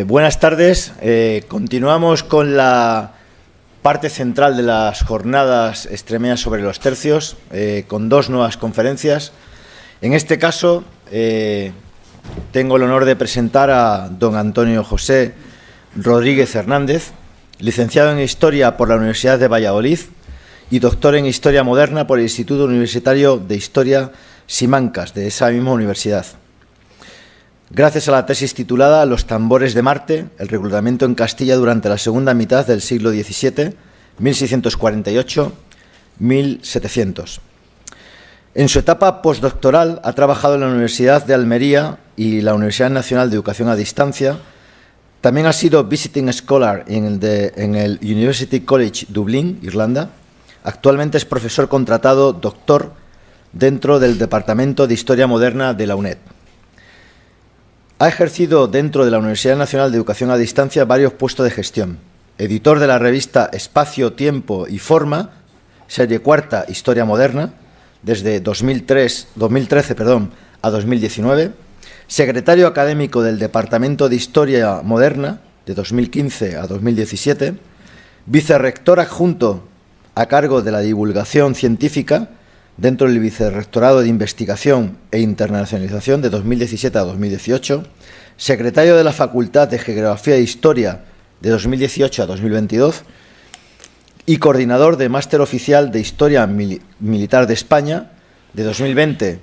Buenas tardes. Continuamos con la parte central de las jornadas extremeñas sobre los tercios, con dos nuevas conferencias. En este caso, tengo el honor de presentar a don Antonio José Rodríguez Hernández, licenciado en Historia por la Universidad de Valladolid y doctor en Historia Moderna por el Instituto Universitario de Historia Simancas, de esa misma universidad. Gracias a la tesis titulada Los tambores de Marte, el reclutamiento en Castilla durante la segunda mitad del siglo XVII, 1648-1700. En su etapa postdoctoral ha trabajado en la Universidad de Almería y la Universidad Nacional de Educación a Distancia. También ha sido Visiting Scholar en el University College Dublín, Irlanda. Actualmente es profesor contratado doctor dentro del Departamento de Historia Moderna de la UNED. Ha ejercido dentro de la Universidad Nacional de Educación a Distancia varios puestos de gestión. Editor de la revista Espacio, Tiempo y Forma, serie cuarta Historia Moderna, desde 2013 a 2019. Secretario académico del Departamento de Historia Moderna, de 2015 a 2017. Vicerrector adjunto a cargo de la divulgación científica dentro del Vicerrectorado de Investigación e Internacionalización de 2017 a 2018, secretario de la Facultad de Geografía e Historia de 2018 a 2022 y coordinador de Máster Oficial de Historia Militar de España de 2020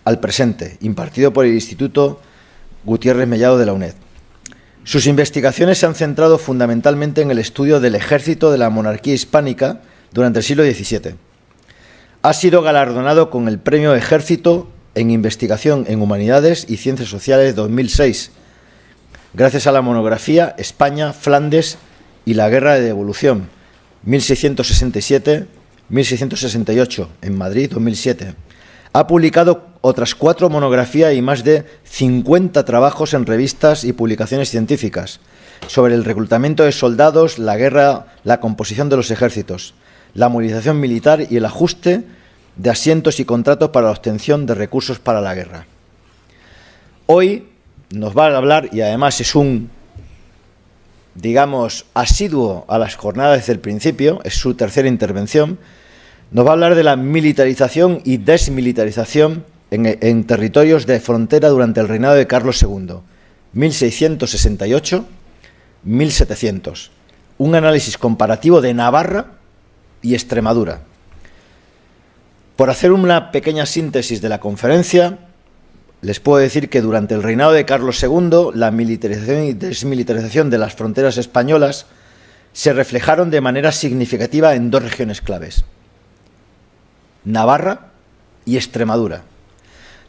al presente, impartido por el Instituto Gutiérrez Mellado de la UNED. Sus investigaciones se han centrado fundamentalmente en el estudio del ejército de la monarquía hispánica durante el siglo XVII. Ha sido galardonado con el Premio Ejército en Investigación en Humanidades y Ciencias Sociales 2006, gracias a la monografía España, Flandes y la Guerra de Devolución, 1667-1668, en Madrid, 2007. Ha publicado otras 4 monografías y más de 50 trabajos en revistas y publicaciones científicas sobre el reclutamiento de soldados, la guerra, la composición de los ejércitos, la movilización militar y el ajuste de asientos y contratos para la obtención de recursos para la guerra. Hoy nos va a hablar, y además es un, asiduo a las jornadas desde el principio, es su tercera intervención, nos va a hablar de la militarización y desmilitarización en territorios de frontera durante el reinado de Carlos II, 1668-1700. Un análisis comparativo de Navarra y Extremadura. Por hacer una pequeña síntesis de la conferencia, les puedo decir que durante el reinado de Carlos II, la militarización y desmilitarización de las fronteras españolas se reflejaron de manera significativa en 2 regiones claves: Navarra y Extremadura.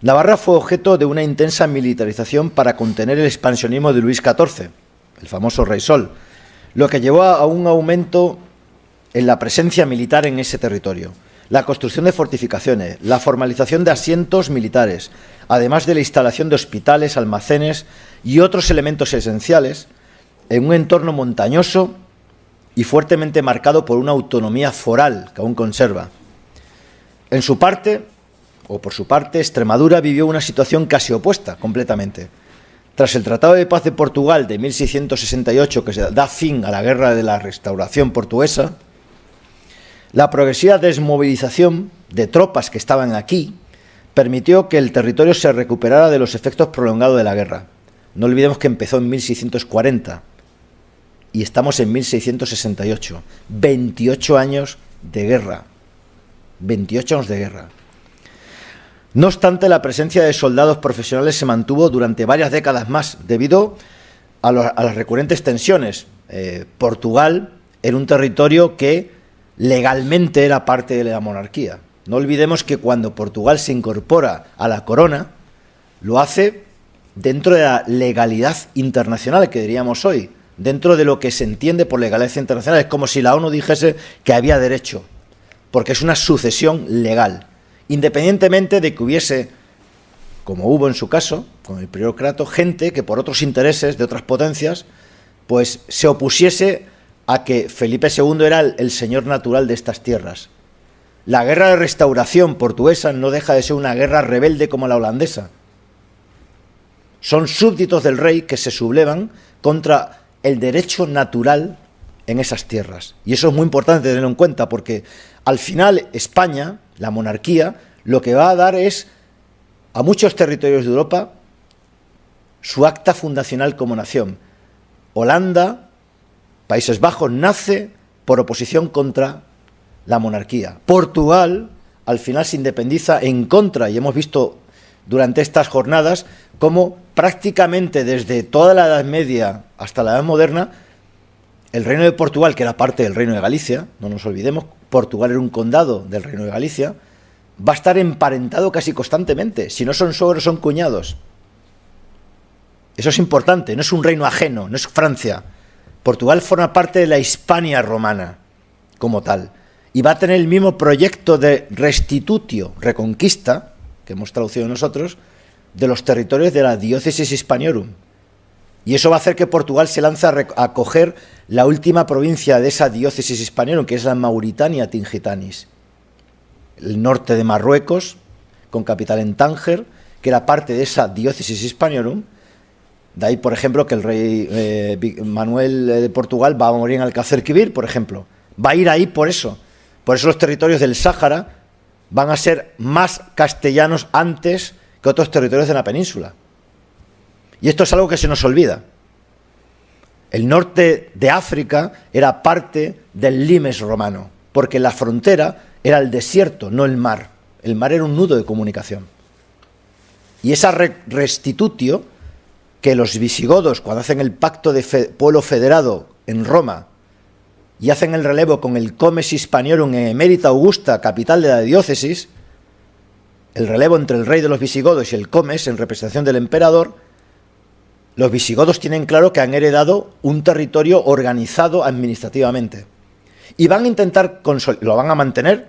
Navarra fue objeto de una intensa militarización para contener el expansionismo de Luis XIV, el famoso Rey Sol, lo que llevó a un aumento en la presencia militar en ese territorio, la construcción de fortificaciones, la formalización de asientos militares, además de la instalación de hospitales, almacenes y otros elementos esenciales en un entorno montañoso y fuertemente marcado por una autonomía foral que aún conserva. Por su parte, Extremadura vivió una situación casi opuesta completamente. Tras el Tratado de Paz de Portugal de 1668, que da fin a la Guerra de la Restauración portuguesa, la progresiva desmovilización de tropas que estaban aquí permitió que el territorio se recuperara de los efectos prolongados de la guerra. No olvidemos que empezó en 1640 y estamos en 1668. 28 años de guerra. 28 años de guerra. No obstante, la presencia de soldados profesionales se mantuvo durante varias décadas más, debido a las recurrentes tensiones. Portugal era un territorio que legalmente era parte de la monarquía. No olvidemos que cuando Portugal se incorpora a la corona, lo hace dentro de la legalidad internacional, que diríamos hoy, dentro de lo que se entiende por legalidad internacional. Es como si la ONU dijese que había derecho, porque es una sucesión legal, independientemente de que hubiese, como hubo en su caso, con el prior Crato, gente que por otros intereses de otras potencias, pues se opusiese a que Felipe II era el señor natural de estas tierras. La guerra de restauración portuguesa no deja de ser una guerra rebelde como la holandesa. Son súbditos del rey que se sublevan contra el derecho natural en esas tierras. Y eso es muy importante tenerlo en cuenta, porque al final España, la monarquía, lo que va a dar es a muchos territorios de Europa su acta fundacional como nación. Holanda, Países Bajos, nace por oposición contra la monarquía. Portugal, al final, se independiza en contra, y hemos visto durante estas jornadas cómo prácticamente desde toda la Edad Media hasta la Edad Moderna, el Reino de Portugal, que era parte del Reino de Galicia, no nos olvidemos, Portugal era un condado del Reino de Galicia, va a estar emparentado casi constantemente. Si no son suegros, son cuñados. Eso es importante, no es un reino ajeno, no es Francia. Portugal forma parte de la Hispania romana como tal. Y va a tener el mismo proyecto de restitutio, reconquista, que hemos traducido nosotros, de los territorios de la diócesis Hispaniorum. Y eso va a hacer que Portugal se lance a coger la última provincia de esa diócesis Hispaniorum, que es la Mauritania Tingitanis. El norte de Marruecos, con capital en Tánger, que era parte de esa diócesis Hispaniorum. De ahí, por ejemplo, que el rey Manuel de Portugal va a morir en Alcácer-Quibir, por ejemplo. Va a ir ahí por eso. Por eso los territorios del Sáhara van a ser más castellanos antes que otros territorios de la península. Y esto es algo que se nos olvida. El norte de África era parte del limes romano, porque la frontera era el desierto, no el mar. El mar era un nudo de comunicación. Y esa restitutio que los visigodos, cuando hacen el pacto de pueblo federado en Roma y hacen el relevo con el Comes Hispaniorum en Emérita Augusta, capital de la diócesis, el relevo entre el rey de los visigodos y el Comes en representación del emperador, los visigodos tienen claro que han heredado un territorio organizado administrativamente. Y van a intentar, lo van a mantener,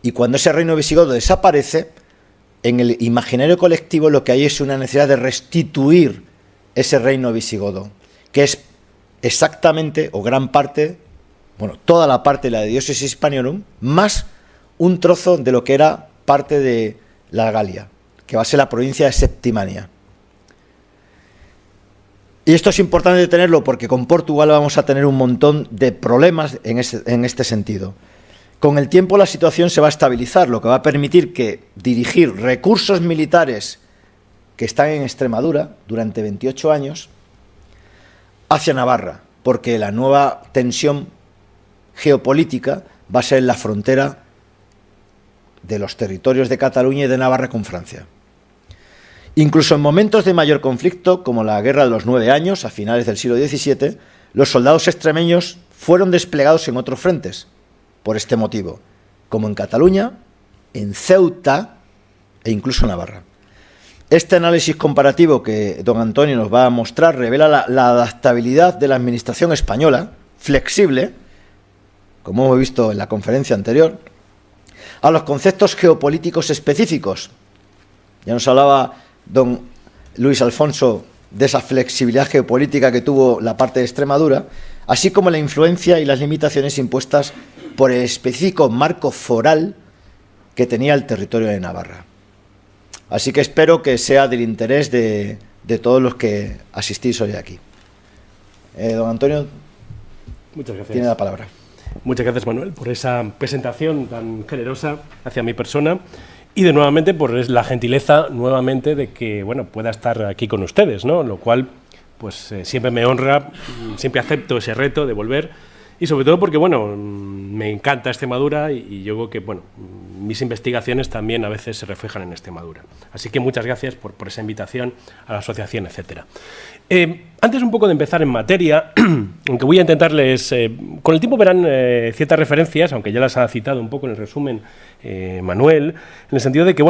y cuando ese reino visigodo desaparece, en el imaginario colectivo lo que hay es una necesidad de restituir ese reino visigodo, que es exactamente, o gran parte, bueno, toda la parte de la diócesis Hispaniorum, más un trozo de lo que era parte de la Galia, que va a ser la provincia de Septimania. Y esto es importante tenerlo porque con Portugal vamos a tener un montón de problemas en este sentido. Con el tiempo la situación se va a estabilizar, lo que va a permitir que dirigir recursos militares que están en Extremadura durante 28 años hacia Navarra, porque la nueva tensión geopolítica va a ser en la frontera de los territorios de Cataluña y de Navarra con Francia. Incluso en momentos de mayor conflicto, como la Guerra de los 9 años, a finales del siglo XVII, los soldados extremeños fueron desplegados en otros frentes, por este motivo, como en Cataluña, en Ceuta e incluso en Navarra. Este análisis comparativo que don Antonio nos va a mostrar revela la adaptabilidad de la administración española, flexible, como hemos visto en la conferencia anterior, a los conceptos geopolíticos específicos. Ya nos hablaba don Luis Alfonso de esa flexibilidad geopolítica que tuvo la parte de Extremadura, así como la influencia y las limitaciones impuestas por el específico marco foral que tenía el territorio de Navarra. Así que espero que sea del interés de todos los que asistís hoy aquí. Don Antonio, muchas gracias. Tiene la palabra. Muchas gracias, Manuel, por esa presentación tan generosa hacia mi persona y de nuevamente por la gentileza nuevamente de que pueda estar aquí con ustedes, ¿no? Lo cual pues siempre me honra, siempre acepto ese reto de volver y sobre todo porque me encanta Extremadura y yo creo que mis investigaciones también a veces se reflejan en Extremadura. Así que muchas gracias por esa invitación a la asociación, etcétera. Antes un poco de empezar en materia, aunque voy a intentarles, con el tiempo verán ciertas referencias, aunque ya las ha citado un poco en el resumen Manuel, en el sentido de que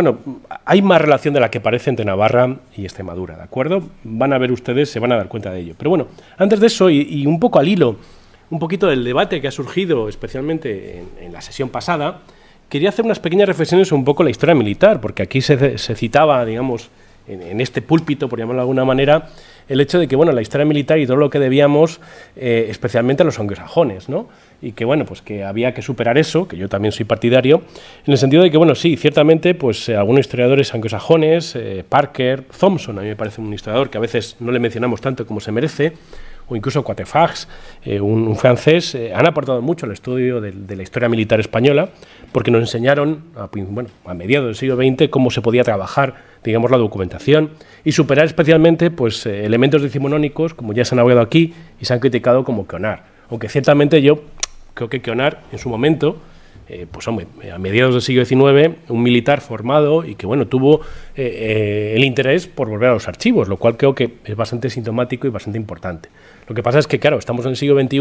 hay más relación de la que parece entre Navarra y Extremadura, ¿de acuerdo? Van a ver ustedes, se van a dar cuenta de ello. Pero antes de eso y un poco al hilo, un poquito del debate que ha surgido especialmente en la sesión pasada, quería hacer unas pequeñas reflexiones sobre un poco la historia militar, porque aquí se citaba, digamos, en este púlpito, por llamarlo de alguna manera, el hecho de que, bueno, la historia militar y todo lo que debíamos, especialmente a los anglosajones, ¿no? Y que, bueno, pues que había que superar eso, que yo también soy partidario, en el sentido de que, bueno, sí, ciertamente, pues algunos historiadores anglosajones, Parker, Thompson, a mí me parece un historiador que a veces no le mencionamos tanto como se merece, o incluso Quatrefages, un francés, han aportado mucho al estudio de la historia militar española, porque nos enseñaron, a mediados del siglo XX, cómo se podía trabajar, digamos, la documentación, y superar especialmente pues, elementos decimonónicos, como ya se han hablado aquí, y se han criticado como Quionar. Aunque ciertamente yo creo que Quionar, en su momento, pues hombre, a mediados del siglo XIX, un militar formado y que, bueno, tuvo el interés por volver a los archivos, lo cual creo que es bastante sintomático y bastante importante. Lo que pasa es que, claro, estamos en el siglo XXI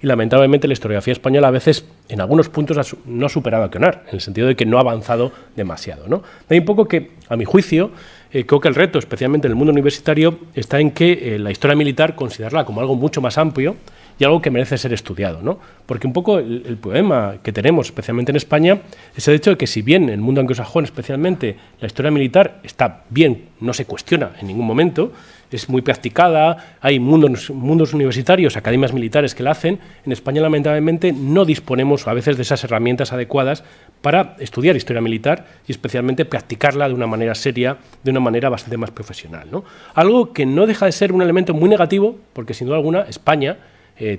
y, lamentablemente, la historiografía española a veces, en algunos puntos, no ha superado a Quionar, en el sentido de que no ha avanzado demasiado, ¿no? Hay un poco que, a mi juicio, creo que el reto, especialmente en el mundo universitario, está en que la historia militar considerarla como algo mucho más amplio y algo que merece ser estudiado, ¿no? Porque un poco el problema que tenemos, especialmente en España, es el hecho de que, si bien en el mundo anglosajón, especialmente, la historia militar está bien, no se cuestiona en ningún momento, es muy practicada, hay mundos universitarios, academias militares que la hacen, en España, lamentablemente, no disponemos a veces de esas herramientas adecuadas para estudiar historia militar y, especialmente, practicarla de una manera seria, de una manera bastante más profesional, ¿no? Algo que no deja de ser un elemento muy negativo, porque, sin duda alguna, España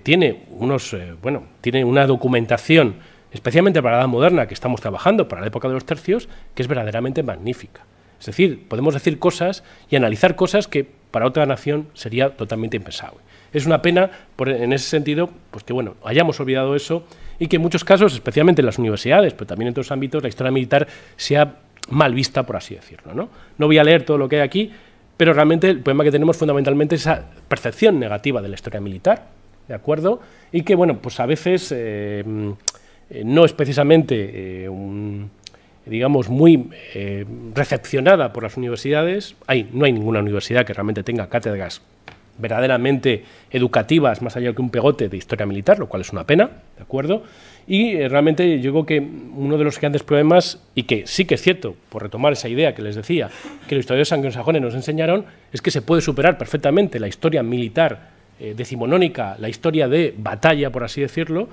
tiene una documentación, especialmente para la edad moderna, que estamos trabajando, para la época de los tercios, que es verdaderamente magnífica. Es decir, podemos decir cosas y analizar cosas que para otra nación sería totalmente impensable. Es una pena, en ese sentido, pues que, bueno, hayamos olvidado eso y que en muchos casos, especialmente en las universidades, pero también en otros ámbitos, la historia militar sea mal vista, por así decirlo, ¿no? No voy a leer todo lo que hay aquí, pero realmente el problema que tenemos fundamentalmente es esa percepción negativa de la historia militar, ¿de acuerdo? Y que, bueno, pues a veces no es precisamente digamos, muy recepcionada por las universidades. No hay ninguna universidad que realmente tenga cátedras verdaderamente educativas, más allá que un pegote de historia militar, lo cual es una pena, ¿de acuerdo? Y realmente yo creo que uno de los grandes problemas, y que sí que es cierto, por retomar esa idea que les decía, que los historiadores anglosajones nos enseñaron, es que se puede superar perfectamente la historia militar decimonónica, la historia de batalla, por así decirlo,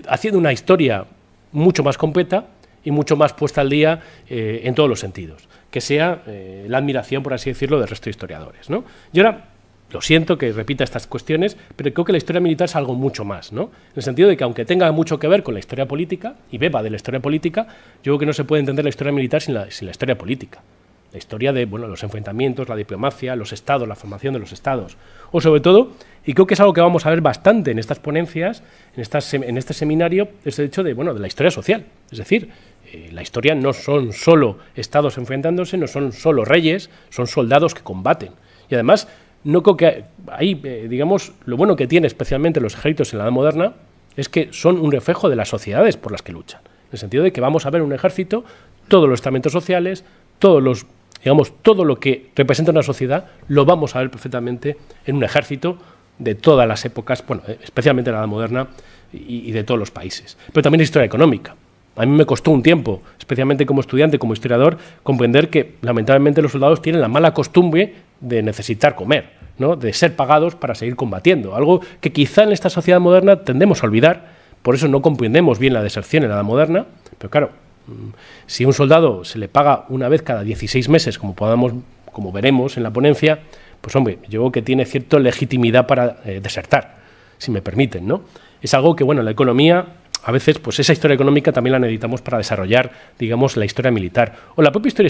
haciendo una historia mucho más completa y mucho más puesta al día en todos los sentidos, que sea la admiración, por así decirlo, del resto de historiadores, ¿no? Y ahora, lo siento que repita estas cuestiones, pero creo que la historia militar es algo mucho más, ¿no? En el sentido de que, aunque tenga mucho que ver con la historia política, y beba de la historia política, yo creo que no se puede entender la historia militar sin la historia política. La historia de, bueno, los enfrentamientos, la diplomacia, los estados, la formación de los estados. O sobre todo, y creo que es algo que vamos a ver bastante en estas ponencias, en este seminario, es el hecho de, bueno, de la historia social. Es decir, la historia no son solo estados enfrentándose, no son solo reyes, son soldados que combaten. Y además, no creo que ahí, digamos, lo bueno que tiene especialmente los ejércitos en la Edad Moderna es que son un reflejo de las sociedades por las que luchan. En el sentido de que vamos a ver un ejército, todos los estamentos sociales, todo lo que representa una sociedad, lo vamos a ver perfectamente en un ejército de todas las épocas, bueno, especialmente en la Edad Moderna y de todos los países. Pero también la historia económica. A mí me costó un tiempo, especialmente como estudiante, como historiador, comprender que, lamentablemente, los soldados tienen la mala costumbre de necesitar comer, ¿no? De ser pagados para seguir combatiendo, algo que quizá en esta sociedad moderna tendemos a olvidar, por eso no comprendemos bien la deserción en la Edad Moderna, pero claro, si a un soldado se le paga una vez cada 16 meses, como veremos en la ponencia, pues hombre, yo creo que tiene cierta legitimidad para desertar, si me permiten, ¿no? Es algo que, bueno, la economía, a veces, pues esa historia económica también la necesitamos para desarrollar, digamos, la historia militar o la propia historia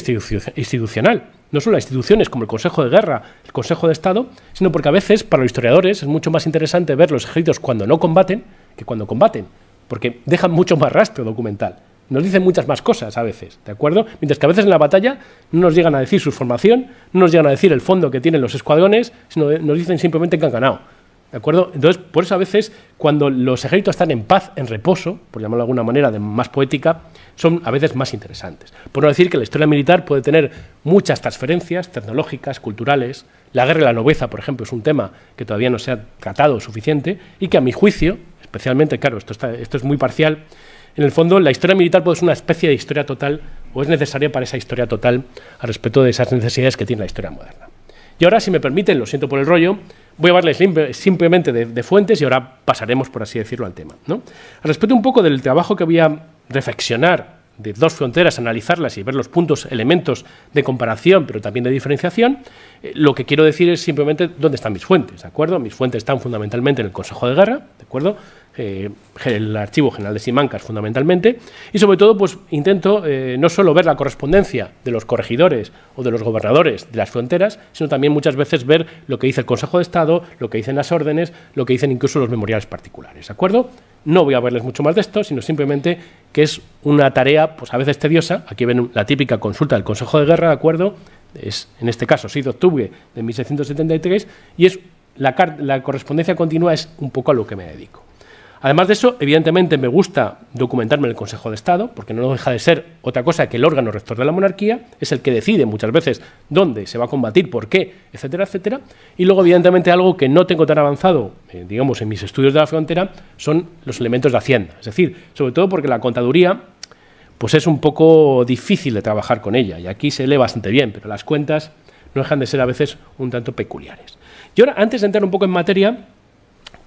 institucional. No solo las instituciones como el Consejo de Guerra, el Consejo de Estado, sino porque a veces para los historiadores es mucho más interesante ver los ejércitos cuando no combaten que cuando combaten, porque dejan mucho más rastro documental. Nos dicen muchas más cosas a veces, ¿de acuerdo? Mientras que a veces en la batalla no nos llegan a decir su formación, no nos llegan a decir el fondo que tienen los escuadrones, sino nos dicen simplemente que han ganado. ¿De acuerdo? Entonces, por eso a veces, cuando los ejércitos están en paz, en reposo, por llamarlo de alguna manera, de más poética, son a veces más interesantes. Por no decir que la historia militar puede tener muchas transferencias tecnológicas, culturales. La guerra y la nobleza, por ejemplo, es un tema que todavía no se ha tratado suficiente y que, a mi juicio, especialmente, claro, esto es muy parcial, en el fondo la historia militar puede ser una especie de historia total o es necesaria para esa historia total al respecto de esas necesidades que tiene la historia moderna. Y ahora, si me permiten, lo siento por el rollo, voy a hablarles simplemente de fuentes y ahora pasaremos, por así decirlo, al tema, ¿no? Al respecto un poco del trabajo que voy a reflexionar de dos fronteras, analizarlas y ver los puntos, elementos de comparación, pero también de diferenciación, lo que quiero decir es simplemente dónde están mis fuentes, ¿de acuerdo? Mis fuentes están fundamentalmente en el Consejo de Guerra, ¿de acuerdo? El Archivo General de Simancas, fundamentalmente, y sobre todo, pues intento no solo ver la correspondencia de los corregidores o de los gobernadores de las fronteras, sino también muchas veces ver lo que dice el Consejo de Estado, lo que dicen las órdenes, lo que dicen incluso los memoriales particulares, ¿de acuerdo? No voy a verles mucho más de esto, sino simplemente que es una tarea, pues a veces tediosa. Aquí ven la típica consulta del Consejo de Guerra, ¿de acuerdo? Es, en este caso, 6 de octubre de 1673, y es la correspondencia continua es un poco a lo que me dedico. Además de eso, evidentemente me gusta documentarme en el Consejo de Estado, porque no deja de ser otra cosa que el órgano rector de la monarquía, es el que decide muchas veces dónde se va a combatir, por qué, etcétera, etcétera. Y luego, evidentemente, algo que no tengo tan avanzado, digamos, en mis estudios de la frontera, son los elementos de Hacienda. Es decir, sobre todo porque la contaduría pues es un poco difícil de trabajar con ella, y aquí se lee bastante bien, pero las cuentas no dejan de ser a veces un tanto peculiares. Y ahora, antes de entrar un poco en materia,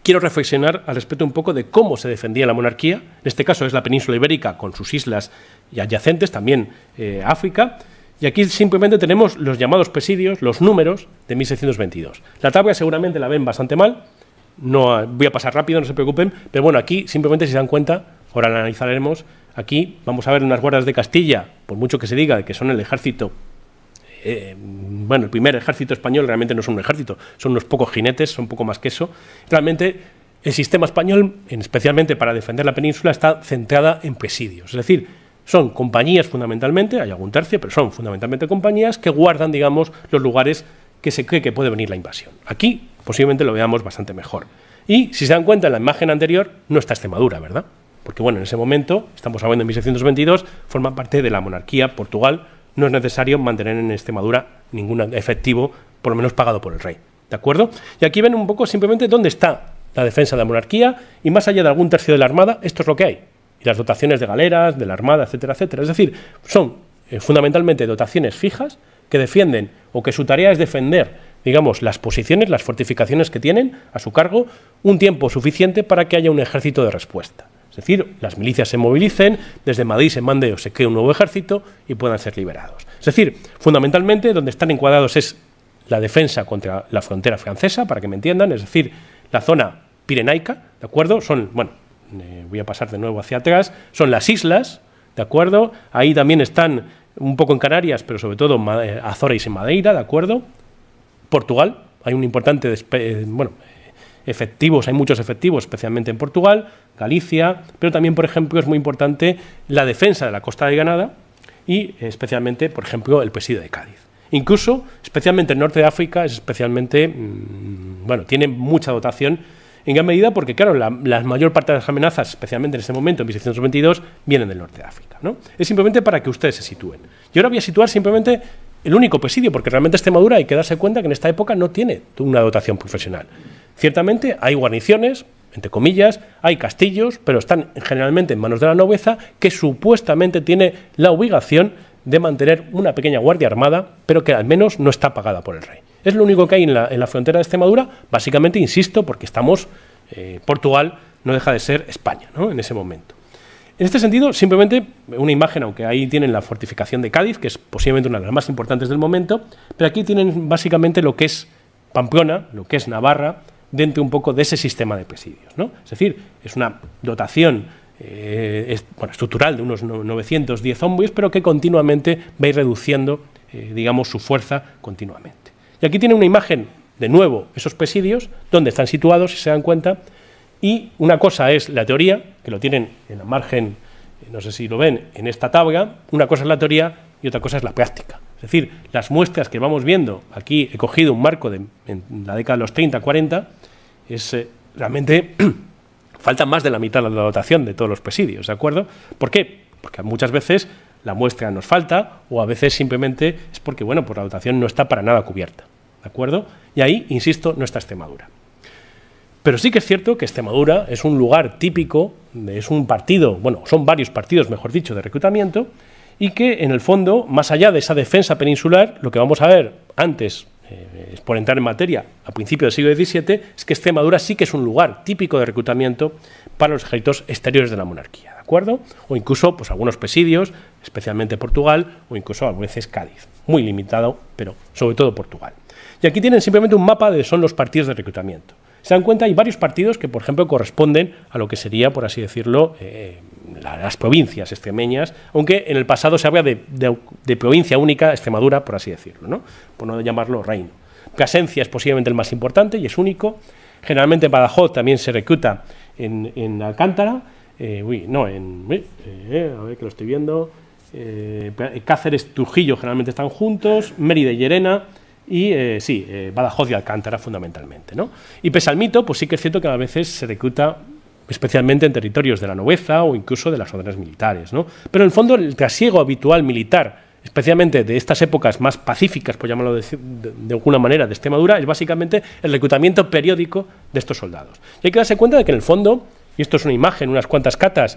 quiero reflexionar al respecto un poco de cómo se defendía la monarquía. En este caso es la península ibérica con sus islas y adyacentes, también África. Y aquí simplemente tenemos los llamados presidios, los números de 1622. La tabla seguramente la ven bastante mal. No voy a pasar rápido, no se preocupen. Pero bueno, aquí simplemente si se dan cuenta, ahora la analizaremos. Aquí vamos a ver unas guardas de Castilla, por mucho que se diga que son el ejército. Bueno, el primer ejército español realmente no son un ejército, son unos pocos jinetes, son un poco más que eso. Realmente el sistema español, especialmente para defender la península, está centrada en presidios. Es decir, son compañías fundamentalmente, hay algún tercio, pero son fundamentalmente compañías que guardan, digamos, los lugares que se cree que puede venir la invasión. Aquí posiblemente lo veamos bastante mejor. Y si se dan cuenta, en la imagen anterior no está Extremadura, ¿verdad? Porque bueno, en ese momento, estamos hablando de 1622, forma parte de la monarquía Portugal. No es necesario mantener en Extremadura ningún efectivo, por lo menos pagado por el rey, ¿de acuerdo? Y aquí ven un poco simplemente dónde está la defensa de la monarquía, y más allá de algún tercio de la armada, esto es lo que hay. Y las dotaciones de galeras, de la armada, etcétera, etcétera. Es decir, son fundamentalmente dotaciones fijas que defienden, o que su tarea es defender, digamos, las posiciones, las fortificaciones que tienen a su cargo, un tiempo suficiente para que haya un ejército de respuesta. Es decir, las milicias se movilicen, desde Madrid se mande o se cree un nuevo ejército y puedan ser liberados. Es decir, fundamentalmente donde están encuadrados es la defensa contra la frontera francesa, para que me entiendan, es decir, la zona pirenaica, ¿de acuerdo? Son, bueno, voy a pasar de nuevo hacia atrás, son las islas, ¿de acuerdo? Ahí también están un poco en Canarias, pero sobre todo Azores y Madeira, ¿de acuerdo? Portugal, hay un importante, efectivos, hay muchos efectivos, especialmente en Portugal, Galicia, pero también, por ejemplo, es muy importante la defensa de la costa de Granada y especialmente, por ejemplo, el presidio de Cádiz. Incluso, especialmente el norte de África, es especialmente, tiene mucha dotación en gran medida porque, claro, la mayor parte de las amenazas, especialmente en ese momento, en 1622, vienen del norte de África, ¿no? Es simplemente para que ustedes se sitúen. Y ahora voy a situar simplemente el único presidio, porque realmente Extremadura hay que darse cuenta que en esta época no tiene una dotación profesional. Ciertamente hay guarniciones, entre comillas, hay castillos, pero están generalmente en manos de la nobleza, que supuestamente tiene la obligación de mantener una pequeña guardia armada, pero que al menos no está pagada por el rey. Es lo único que hay en la frontera de Extremadura, básicamente, insisto, porque estamos, Portugal no deja de ser España, ¿no?, en ese momento. En este sentido, simplemente una imagen, aunque ahí tienen la fortificación de Cádiz, que es posiblemente una de las más importantes del momento, pero aquí tienen básicamente lo que es Pamplona, lo que es Navarra, dentro un poco de ese sistema de presidios, ¿no? Es decir, es una dotación estructural de unos 910 hombres, pero que continuamente va a ir reduciendo, digamos, su fuerza continuamente. Y aquí tiene una imagen, de nuevo, esos presidios, donde están situados, si se dan cuenta, y una cosa es la teoría, que lo tienen en la margen, no sé si lo ven, en esta tabla, una cosa es la teoría y otra cosa es la práctica. Es decir, las muestras que vamos viendo, aquí he cogido un marco en la década de los 30-40, es realmente falta más de la mitad de la dotación de todos los presidios, ¿de acuerdo? ¿Por qué? Porque muchas veces la muestra nos falta, o a veces simplemente es porque, bueno, pues la dotación no está para nada cubierta, ¿de acuerdo? Y ahí, insisto, no está Extremadura. Pero sí que es cierto que Extremadura es un lugar típico, es un partido, bueno, son varios partidos, mejor dicho, de reclutamiento, y que en el fondo, más allá de esa defensa peninsular, lo que vamos a ver antes, por entrar en materia, a principios del siglo XVII, es que Extremadura sí que es un lugar típico de reclutamiento para los ejércitos exteriores de la monarquía, ¿de acuerdo? O incluso pues, algunos presidios, especialmente Portugal, o incluso a veces Cádiz. Muy limitado, pero sobre todo Portugal. Y aquí tienen simplemente un mapa de son los partidos de reclutamiento. Se dan cuenta, hay varios partidos que, por ejemplo, corresponden a lo que sería, por así decirlo, las provincias extremeñas, aunque en el pasado se habla de provincia única, Extremadura, por así decirlo, ¿no? Por no llamarlo reino. Plasencia es posiblemente el más importante y es único. Generalmente Badajoz también se recluta en Alcántara, a ver que lo estoy viendo, Cáceres, Trujillo generalmente están juntos, Mérida y Llerena, y Badajoz y Alcántara fundamentalmente, ¿no? Y pese al mito, pues sí que es cierto que a veces se recluta especialmente en territorios de la nobleza o incluso de las órdenes militares, ¿no? Pero en el fondo el trasiego habitual militar, especialmente de estas épocas más pacíficas, por llamarlo de alguna manera, de Extremadura, es básicamente el reclutamiento periódico de estos soldados. Y hay que darse cuenta de que en el fondo, y esto es una imagen, unas cuantas catas,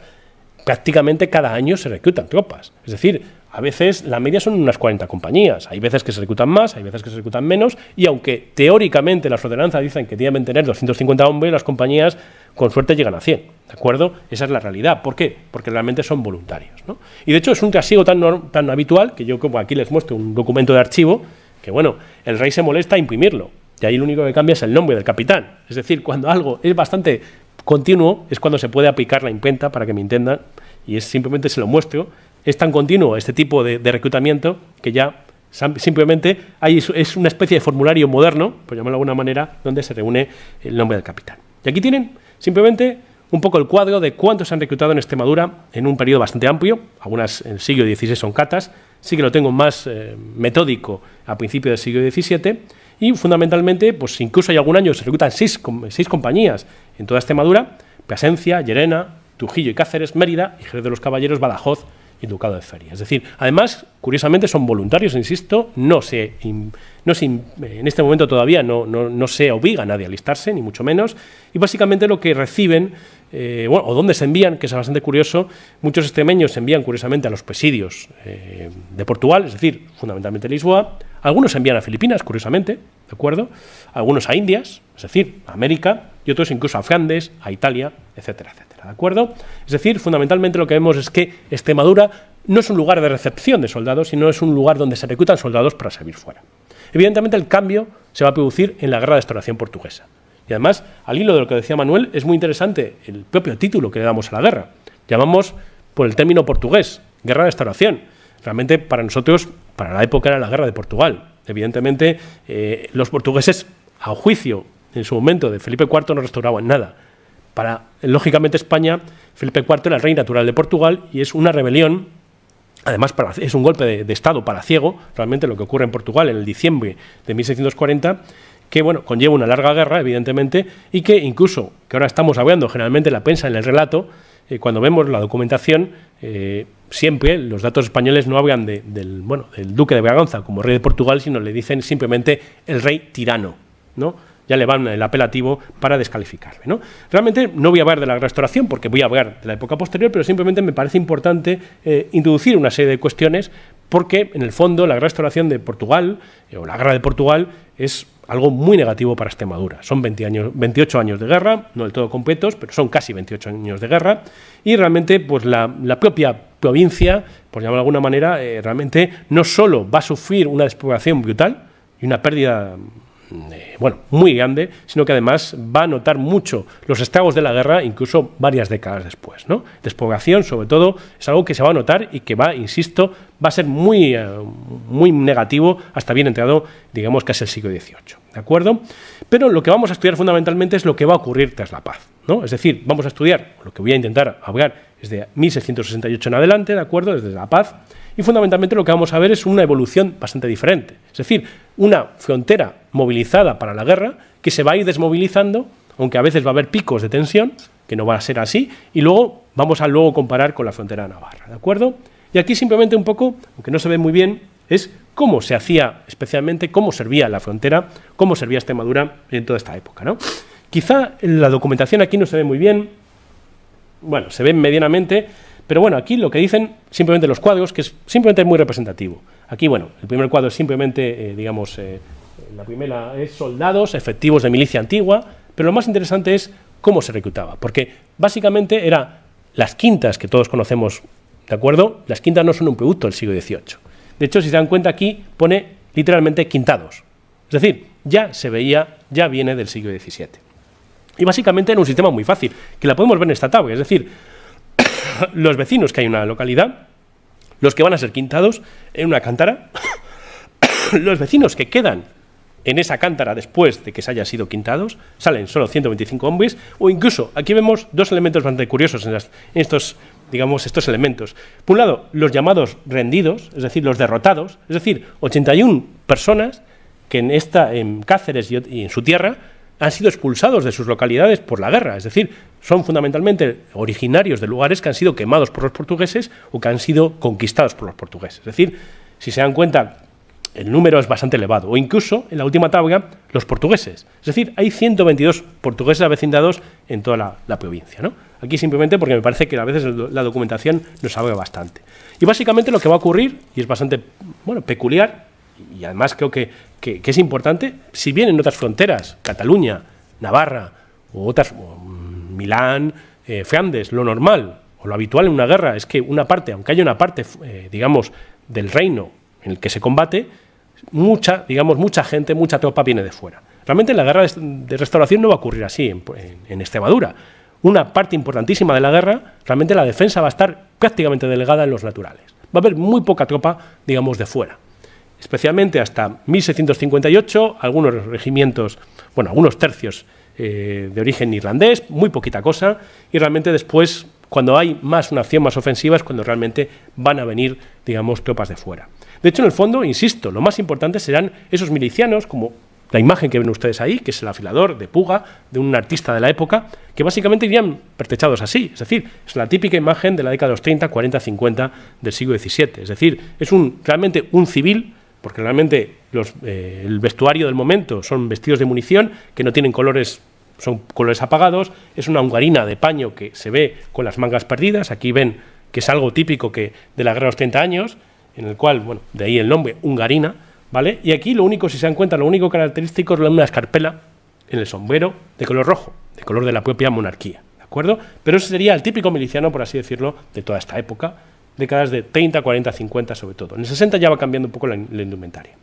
prácticamente cada año se reclutan tropas. Es decir, a veces la media son unas 40 compañías. Hay veces que se reclutan más, hay veces que se reclutan menos, y aunque teóricamente las ordenanzas dicen que deben tener 250 hombres, las compañías con suerte llegan a 100, ¿de acuerdo? Esa es la realidad. ¿Por qué? Porque realmente son voluntarios, ¿no? Y de hecho es un trasiego tan habitual que yo, como aquí les muestro un documento de archivo, que bueno, el rey se molesta a imprimirlo, y ahí lo único que cambia es el nombre del capitán. Es decir, cuando algo es bastante continuo es cuando se puede aplicar la imprenta, para que me entiendan, y es simplemente se lo muestro. Es tan continuo este tipo de reclutamiento que ya simplemente es una especie de formulario moderno, por llamarlo de alguna manera, donde se reúne el nombre del capitán. Y aquí tienen simplemente un poco el cuadro de cuántos se han reclutado en Extremadura en un periodo bastante amplio. Algunas en el siglo XVI son catas, sí que lo tengo más metódico a principios del siglo XVII, y fundamentalmente, pues incluso hay algún año se reclutan seis compañías en toda Extremadura: Plasencia, Llerena, Trujillo y Cáceres, Mérida, y Jerez de los Caballeros, Badajoz y Ducado de Feria. Es decir, además, curiosamente son voluntarios, insisto, en este momento todavía no se obliga a nadie a alistarse, ni mucho menos, y básicamente lo que reciben, o dónde se envían, que es bastante curioso, muchos extremeños se envían curiosamente a los presidios de Portugal, es decir, fundamentalmente Lisboa. Algunos se envían a Filipinas, curiosamente, ¿de acuerdo? Algunos a Indias, es decir, a América, y otros incluso a Flandes, a Italia, etcétera, etcétera, ¿de acuerdo? Es decir, fundamentalmente lo que vemos es que Extremadura no es un lugar de recepción de soldados, sino es un lugar donde se reclutan soldados para servir fuera. Evidentemente el cambio se va a producir en la Guerra de Restauración portuguesa. Y además, al hilo de lo que decía Manuel, es muy interesante el propio título que le damos a la guerra. Llamamos por el término portugués, Guerra de Restauración. Realmente para nosotros, para la época, era la Guerra de Portugal. Evidentemente, los portugueses, a juicio en su momento de Felipe IV, no restauraban nada. Lógicamente, España, Felipe IV era el rey natural de Portugal y es una rebelión. Además, es un golpe de Estado palaciego, realmente lo que ocurre en Portugal en el diciembre de 1640, que bueno, conlleva una larga guerra, evidentemente, y que incluso, que ahora estamos hablando generalmente en la prensa, en el relato, cuando vemos la documentación, siempre los datos españoles no hablan del duque de Braganza como rey de Portugal, sino le dicen simplemente el rey tirano, ¿no? Ya le van el apelativo para descalificarle, ¿no? Realmente no voy a hablar de la restauración porque voy a hablar de la época posterior, pero simplemente me parece importante introducir una serie de cuestiones porque, en el fondo, la restauración de Portugal, o la guerra de Portugal, es algo muy negativo para Extremadura. Son 28 años de guerra, no del todo completos, pero son casi 28 años de guerra, y realmente pues la propia provincia, por llamarlo de alguna manera, realmente no solo va a sufrir una despoblación brutal y una pérdida muy grande, sino que además va a notar mucho los estragos de la guerra, incluso varias décadas después, ¿no? Despoblación, sobre todo, es algo que se va a notar y que va a ser muy negativo hasta bien entrado, digamos, casi el siglo XVIII, ¿de acuerdo? Pero lo que vamos a estudiar fundamentalmente es lo que va a ocurrir tras la paz, ¿no? Es decir, vamos a estudiar, lo que voy a intentar hablar desde 1668 en adelante, ¿de acuerdo?, desde la paz. Y fundamentalmente lo que vamos a ver es una evolución bastante diferente. Es decir, una frontera movilizada para la guerra que se va a ir desmovilizando, aunque a veces va a haber picos de tensión, que no va a ser así, y luego vamos a comparar con la frontera de Navarra, ¿de acuerdo? Y aquí simplemente un poco, aunque no se ve muy bien, es cómo se hacía, especialmente cómo servía la frontera, cómo servía Extremadura en toda esta época, ¿no? Quizá la documentación aquí no se ve muy bien, bueno, se ve medianamente. Pero bueno, aquí lo que dicen simplemente los cuadros, que es simplemente muy representativo. Aquí, bueno, el primer cuadro es simplemente, La primera es soldados, efectivos de milicia antigua, pero lo más interesante es cómo se reclutaba, porque básicamente era las quintas que todos conocemos, ¿de acuerdo? Las quintas no son un producto del siglo XVIII. De hecho, si se dan cuenta aquí, pone literalmente quintados. Es decir, ya se veía, ya viene del siglo XVII. Y básicamente era un sistema muy fácil, que la podemos ver en esta tabla. Es decir, los vecinos que hay en una localidad, los que van a ser quintados en una cántara, los vecinos que quedan en esa cántara después de que se haya sido quintados, salen solo 125 hombres, o incluso, aquí vemos dos elementos bastante curiosos en estos, digamos, estos elementos. Por un lado, los llamados rendidos, es decir, los derrotados, es decir, 81 personas que en Cáceres y en su tierra han sido expulsados de sus localidades por la guerra, es decir, son fundamentalmente originarios de lugares que han sido quemados por los portugueses o que han sido conquistados por los portugueses. Es decir, si se dan cuenta, el número es bastante elevado, o incluso, en la última tabla, los portugueses. Es decir, hay 122 portugueses avecindados en toda la provincia, ¿no? Aquí simplemente porque me parece que a veces la documentación nos habla bastante. Y básicamente lo que va a ocurrir, y es bastante peculiar, y además creo que es importante, si bien en otras fronteras, Cataluña, Navarra, o otras, Milán, Flandes, lo normal o lo habitual en una guerra es que una parte, aunque haya una parte, digamos, del reino en el que se combate, mucha gente, mucha tropa viene de fuera. Realmente en la guerra de restauración no va a ocurrir así en Extremadura. Una parte importantísima de la guerra, realmente la defensa va a estar prácticamente delegada en los naturales. Va a haber muy poca tropa, digamos, de fuera. Especialmente hasta 1658, algunos regimientos, algunos tercios de origen irlandés, muy poquita cosa, y realmente después, cuando hay una acción más ofensiva, es cuando realmente van a venir, digamos, tropas de fuera. De hecho, en el fondo, insisto, lo más importante serán esos milicianos, como la imagen que ven ustedes ahí, que es el afilador de Puga, de un artista de la época, que básicamente irían pertrechados así. Es decir, es la típica imagen de la década de los 30, 40, 50 del siglo XVII. Es decir, es realmente un civil, porque realmente el vestuario del momento son vestidos de munición que no tienen colores, son colores apagados, es una hungarina de paño que se ve con las mangas perdidas. Aquí ven que es algo típico de la guerra de los 30 años, en el cual, de ahí el nombre, hungarina, ¿vale? Y aquí lo único, si se dan cuenta, lo único característico es una escarpela en el sombrero de color rojo, de color de la propia monarquía, ¿de acuerdo? Pero ese sería el típico miliciano, por así decirlo, de toda esta época, décadas de 30, 40, 50 sobre todo. En el 60 ya va cambiando un poco la indumentaria.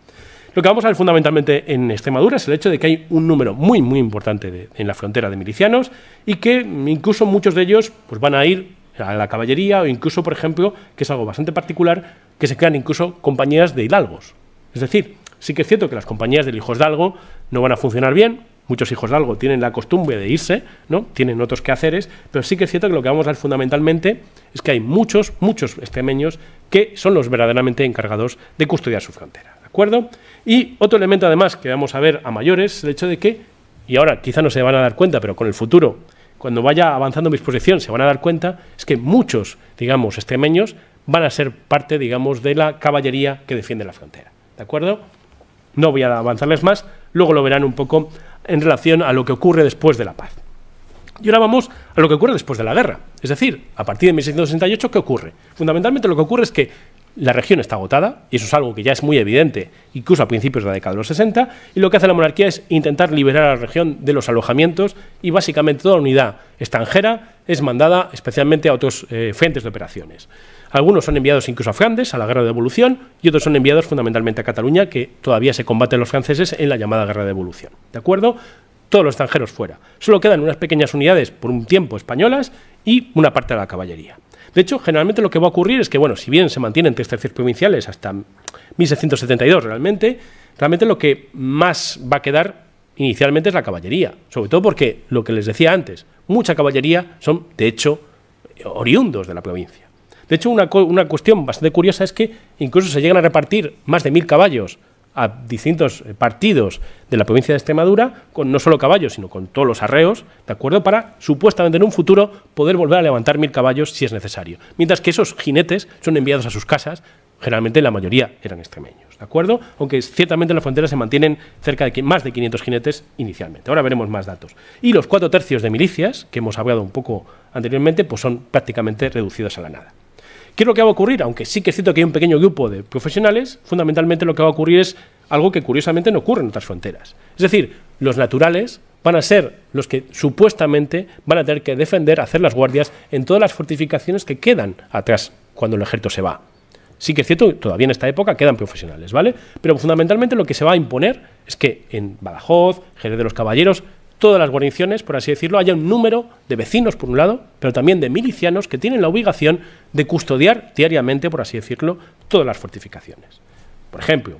Lo que vamos a ver fundamentalmente en Extremadura es el hecho de que hay un número muy, muy importante en la frontera de milicianos y que incluso muchos de ellos van a ir a la caballería o incluso, por ejemplo, que es algo bastante particular, que se crean incluso compañías de hidalgos. Es decir, sí que es cierto que las compañías de hijos de algo no van a funcionar bien, muchos hijos de algo tienen la costumbre de irse, ¿no? Tienen otros quehaceres, pero sí que es cierto que lo que vamos a ver fundamentalmente es que hay muchos extremeños que son los verdaderamente encargados de custodiar su frontera, ¿de acuerdo? Y otro elemento además que vamos a ver a mayores es el hecho de que, y ahora quizá no se van a dar cuenta, pero con el futuro, cuando vaya avanzando mi exposición, se van a dar cuenta, es que muchos, digamos, extremeños van a ser parte, digamos, de la caballería que defiende la frontera, ¿de acuerdo? No voy a avanzarles más, luego lo verán un poco en relación a lo que ocurre después de la paz. Y ahora vamos a lo que ocurre después de la guerra. Es decir, a partir de 1668, ¿qué ocurre? Fundamentalmente lo que ocurre es que la región está agotada, y eso es algo que ya es muy evidente, incluso a principios de la década de los 60, y lo que hace la monarquía es intentar liberar a la región de los alojamientos, y básicamente toda unidad extranjera es mandada especialmente a otros frentes de operaciones. Algunos son enviados incluso a Flandes, a la Guerra de Devolución, y otros son enviados fundamentalmente a Cataluña, que todavía se combaten los franceses en la llamada Guerra de Devolución. ¿De acuerdo? Todos los extranjeros fuera. Solo quedan unas pequeñas unidades, por un tiempo españolas, y una parte de la caballería. De hecho, generalmente lo que va a ocurrir es que, si bien se mantienen 3 tercios provinciales hasta 1672 realmente lo que más va a quedar inicialmente es la caballería. Sobre todo porque, lo que les decía antes, mucha caballería son, de hecho, oriundos de la provincia. De hecho, una cuestión bastante curiosa es que incluso se llegan a repartir más de 1000 caballos a distintos partidos de la provincia de Extremadura, con no solo caballos, sino con todos los arreos, ¿de acuerdo? Para, supuestamente en un futuro, poder volver a levantar 1000 caballos si es necesario. Mientras que esos jinetes son enviados a sus casas, generalmente la mayoría eran extremeños, ¿de acuerdo? Aunque ciertamente en la frontera se mantienen cerca de más de 500 jinetes inicialmente. Ahora veremos más datos. Y los 4 tercios de milicias, que hemos hablado un poco anteriormente, pues son prácticamente reducidos a la nada. ¿Qué es lo que va a ocurrir? Aunque sí que es cierto que hay un pequeño grupo de profesionales, fundamentalmente lo que va a ocurrir es algo que curiosamente no ocurre en otras fronteras. Es decir, los naturales van a ser los que supuestamente van a tener que defender, hacer las guardias en todas las fortificaciones que quedan atrás cuando el ejército se va. Sí que es cierto, todavía en esta época quedan profesionales, ¿vale? Pero fundamentalmente lo que se va a imponer es que en Badajoz, Jerez de los Caballeros, todas las guarniciones, por así decirlo, haya un número de vecinos, por un lado, pero también de milicianos que tienen la obligación de custodiar diariamente, por así decirlo, todas las fortificaciones. Por ejemplo,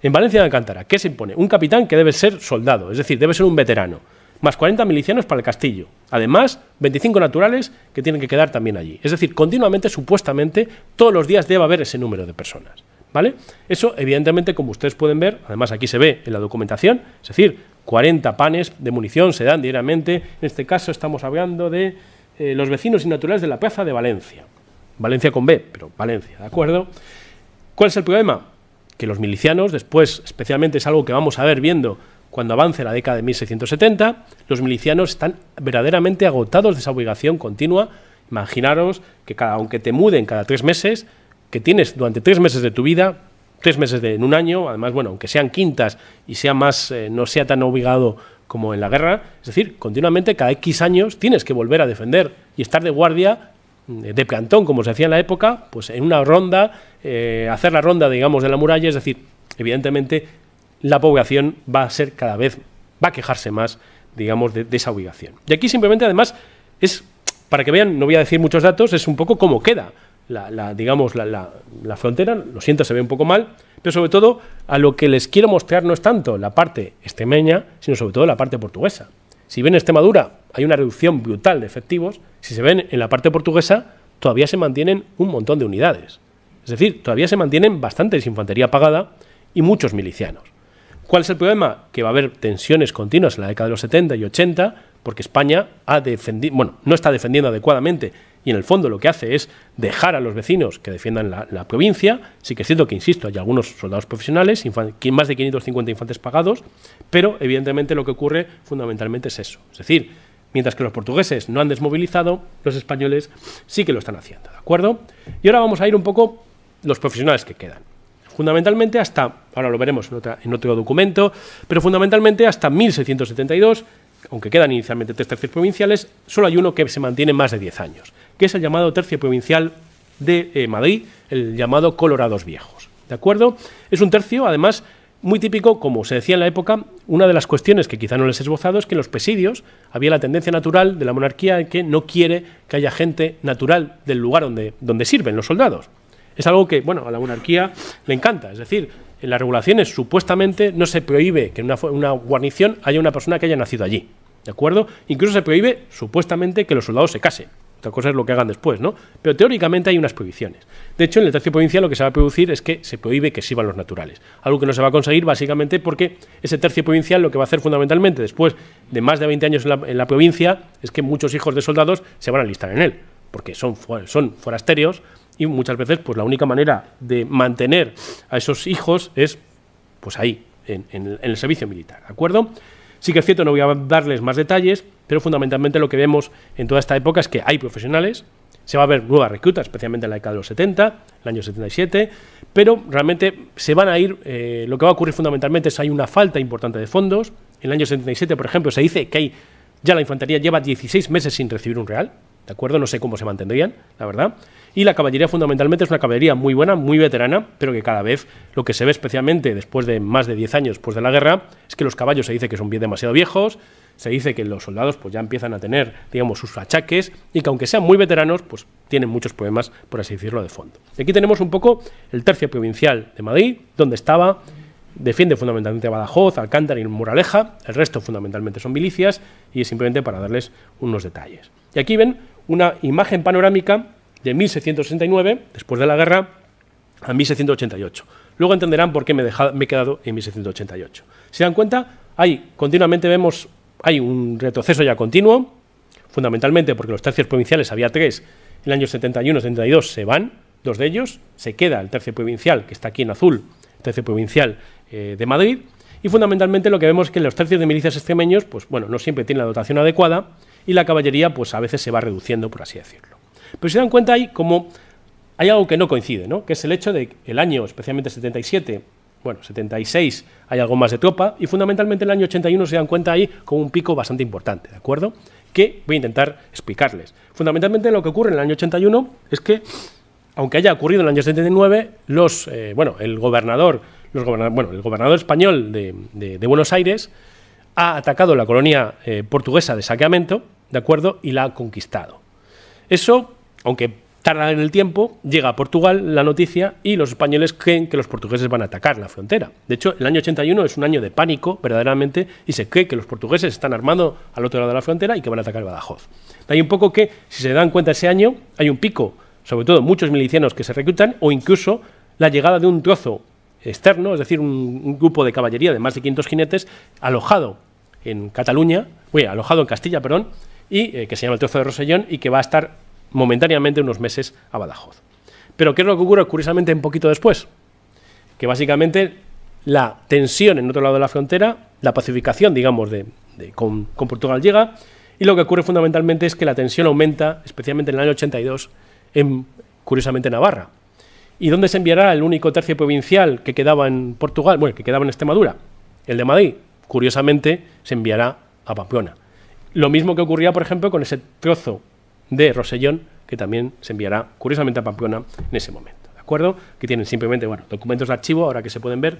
en Valencia de Alcántara, ¿qué se impone? Un capitán que debe ser soldado, es decir, debe ser un veterano, más 40 milicianos para el castillo. Además, 25 naturales que tienen que quedar también allí. Es decir, continuamente, supuestamente, todos los días debe haber ese número de personas, ¿vale? Eso, evidentemente, como ustedes pueden ver, además aquí se ve en la documentación, es decir, 40 panes de munición se dan diariamente. En este caso estamos hablando de los vecinos y naturales de la Plaza de Valencia. Valencia con B, pero Valencia, ¿de acuerdo? ¿Cuál es el problema? Que los milicianos, después, especialmente es algo que vamos a ver viendo cuando avance la década de 1670, los milicianos están verdaderamente agotados de esa obligación continua. Imaginaros que aunque te muden cada 3 meses, que tienes durante 3 meses de tu vida, 3 meses en un año, además, bueno, aunque sean quintas y sea más, no sea tan obligado como en la guerra, es decir, continuamente cada X años tienes que volver a defender y estar de guardia, de plantón, como se hacía en la época, pues en una ronda, hacer la ronda, digamos, de la muralla, es decir, evidentemente la población va a ser cada vez, va a quejarse más, digamos, de esa obligación. Y aquí simplemente, además, es, para que vean, no voy a decir muchos datos, es un poco cómo queda la frontera. Lo siento, se ve un poco mal, pero sobre todo a lo que les quiero mostrar no es tanto la parte extremeña, sino sobre todo la parte portuguesa. Si ven en Extremadura hay una reducción brutal de efectivos, si se ven en la parte portuguesa todavía se mantienen un montón de unidades. Es decir, todavía se mantienen bastantes infantería pagada y muchos milicianos. ¿Cuál es el problema? Que va a haber tensiones continuas en la década de los 70 y 80, porque España no está defendiendo adecuadamente, y en el fondo lo que hace es dejar a los vecinos que defiendan la provincia. Sí que es cierto que, insisto, hay algunos soldados profesionales, más de 550 infantes pagados, pero evidentemente lo que ocurre fundamentalmente es eso. Es decir, mientras que los portugueses no han desmovilizado, los españoles sí que lo están haciendo, ¿de acuerdo? Y ahora vamos a ir un poco los profesionales que quedan. Fundamentalmente ahora lo veremos en otro documento, pero fundamentalmente hasta 1672, aunque quedan inicialmente 3 tercios provinciales, solo hay uno que se mantiene más de 10 años, que es el llamado tercio provincial de Madrid, el llamado Colorados Viejos, ¿de acuerdo? Es un tercio, además, muy típico, como se decía en la época. Una de las cuestiones que quizá no les he esbozado es que en los presidios había la tendencia natural de la monarquía que no quiere que haya gente natural del lugar donde sirven los soldados. Es algo que, bueno, a la monarquía le encanta. Es decir, en las regulaciones supuestamente no se prohíbe que en una guarnición haya una persona que haya nacido allí, ¿de acuerdo? Incluso se prohíbe supuestamente que los soldados se casen. Otra cosa es lo que hagan después, ¿no? Pero teóricamente hay unas prohibiciones. De hecho, en el tercio provincial lo que se va a producir es que se prohíbe que sirvan los naturales. Algo que no se va a conseguir básicamente porque ese tercio provincial lo que va a hacer fundamentalmente después de más de 20 años en la provincia es que muchos hijos de soldados se van a alistar en él, porque son forasteros. Y muchas veces pues la única manera de mantener a esos hijos es pues ahí, en el servicio militar, ¿de acuerdo? Sí que es cierto, no voy a darles más detalles, pero fundamentalmente lo que vemos en toda esta época es que hay profesionales, se va a ver nuevas reclutas, especialmente en la década de los 70, el año 77, pero realmente se van a ir, lo que va a ocurrir fundamentalmente es que hay una falta importante de fondos. En el año 77, por ejemplo, se dice que ya la infantería lleva 16 meses sin recibir un real, ¿de acuerdo? No sé cómo se mantendrían, la verdad. Y la caballería fundamentalmente es una caballería muy buena, muy veterana, pero que cada vez lo que se ve especialmente después de más de 10 años después de la guerra es que los caballos se dice que son demasiado viejos, se dice que los soldados pues ya empiezan a tener, digamos, sus achaques y que aunque sean muy veteranos, pues tienen muchos problemas, por así decirlo, de fondo. Y aquí tenemos un poco el tercio provincial de Madrid, donde estaba, defiende fundamentalmente Badajoz, Alcántara y Moraleja, el resto fundamentalmente son milicias y es simplemente para darles unos detalles. Y aquí ven una imagen panorámica de 1669, después de la guerra, a 1688. Luego entenderán por qué me he quedado en 1688. Si se dan cuenta, continuamente vemos, hay un retroceso ya continuo, fundamentalmente porque los tercios provinciales había 3, en el año 71-72 se van, 2 de ellos, se queda el tercio provincial, que está aquí en azul, el tercio provincial de Madrid, y fundamentalmente lo que vemos es que los tercios de milicias extremeños, pues bueno, no siempre tienen la dotación adecuada, y la caballería, pues a veces se va reduciendo, por así decirlo. Pero si se dan cuenta, hay algo que no coincide, ¿no? Que es el hecho de que el año, especialmente 77, bueno, 76 hay algo más de tropa, y fundamentalmente en el año 81 se dan cuenta ahí con un pico bastante importante, ¿de acuerdo? Que voy a intentar explicarles. Fundamentalmente lo que ocurre en el año 81 es que, aunque haya ocurrido en el año 79, el gobernador español de Buenos Aires ha atacado la colonia portuguesa de Sacramento, ¿de acuerdo? Y la ha conquistado. Eso, aunque tarda en el tiempo, llega a Portugal la noticia y los españoles creen que los portugueses van a atacar la frontera. De hecho, el año 81 es un año de pánico, verdaderamente, y se cree que los portugueses están armando al otro lado de la frontera y que van a atacar Badajoz. De ahí un poco que, si se dan cuenta ese año, hay un pico, sobre todo muchos milicianos que se reclutan, o incluso la llegada de un trozo externo, es decir, un grupo de caballería de más de 500 jinetes, alojado en Castilla, y que se llama el trozo de Rosellón, y que va a estar momentáneamente unos meses a Badajoz. Pero ¿qué es lo que ocurre curiosamente un poquito después? Que básicamente la tensión en otro lado de la frontera, la pacificación, digamos, con Portugal llega, y lo que ocurre fundamentalmente es que la tensión aumenta, especialmente en el año 82, curiosamente en Navarra. ¿Y dónde se enviará el único tercio provincial que quedaba en Portugal, que quedaba en Extremadura? El de Madrid. Curiosamente, se enviará a Pamplona. Lo mismo que ocurría, por ejemplo, con ese trozo de Rosellón, que también se enviará, curiosamente, a Pamplona en ese momento, ¿de acuerdo? Que tienen simplemente, documentos de archivo, ahora que se pueden ver.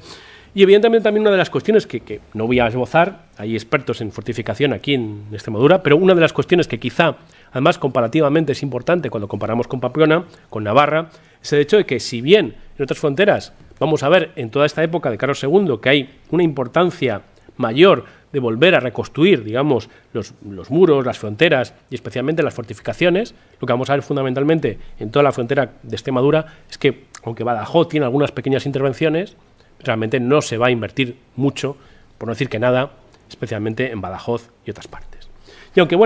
Y evidentemente también una de las cuestiones que no voy a esbozar, hay expertos en fortificación aquí en Extremadura, pero una de las cuestiones que quizá, además, comparativamente es importante cuando comparamos con Pamplona, con Navarra, es el hecho de que, si bien en otras fronteras vamos a ver en toda esta época de Carlos II que hay una importancia mayor de volver a reconstruir, digamos, los muros, las fronteras y especialmente las fortificaciones, lo que vamos a ver fundamentalmente en toda la frontera de Extremadura es que, aunque Badajoz tiene algunas pequeñas intervenciones, realmente no se va a invertir mucho, por no decir que nada, especialmente en Badajoz y otras partes. Y aunque,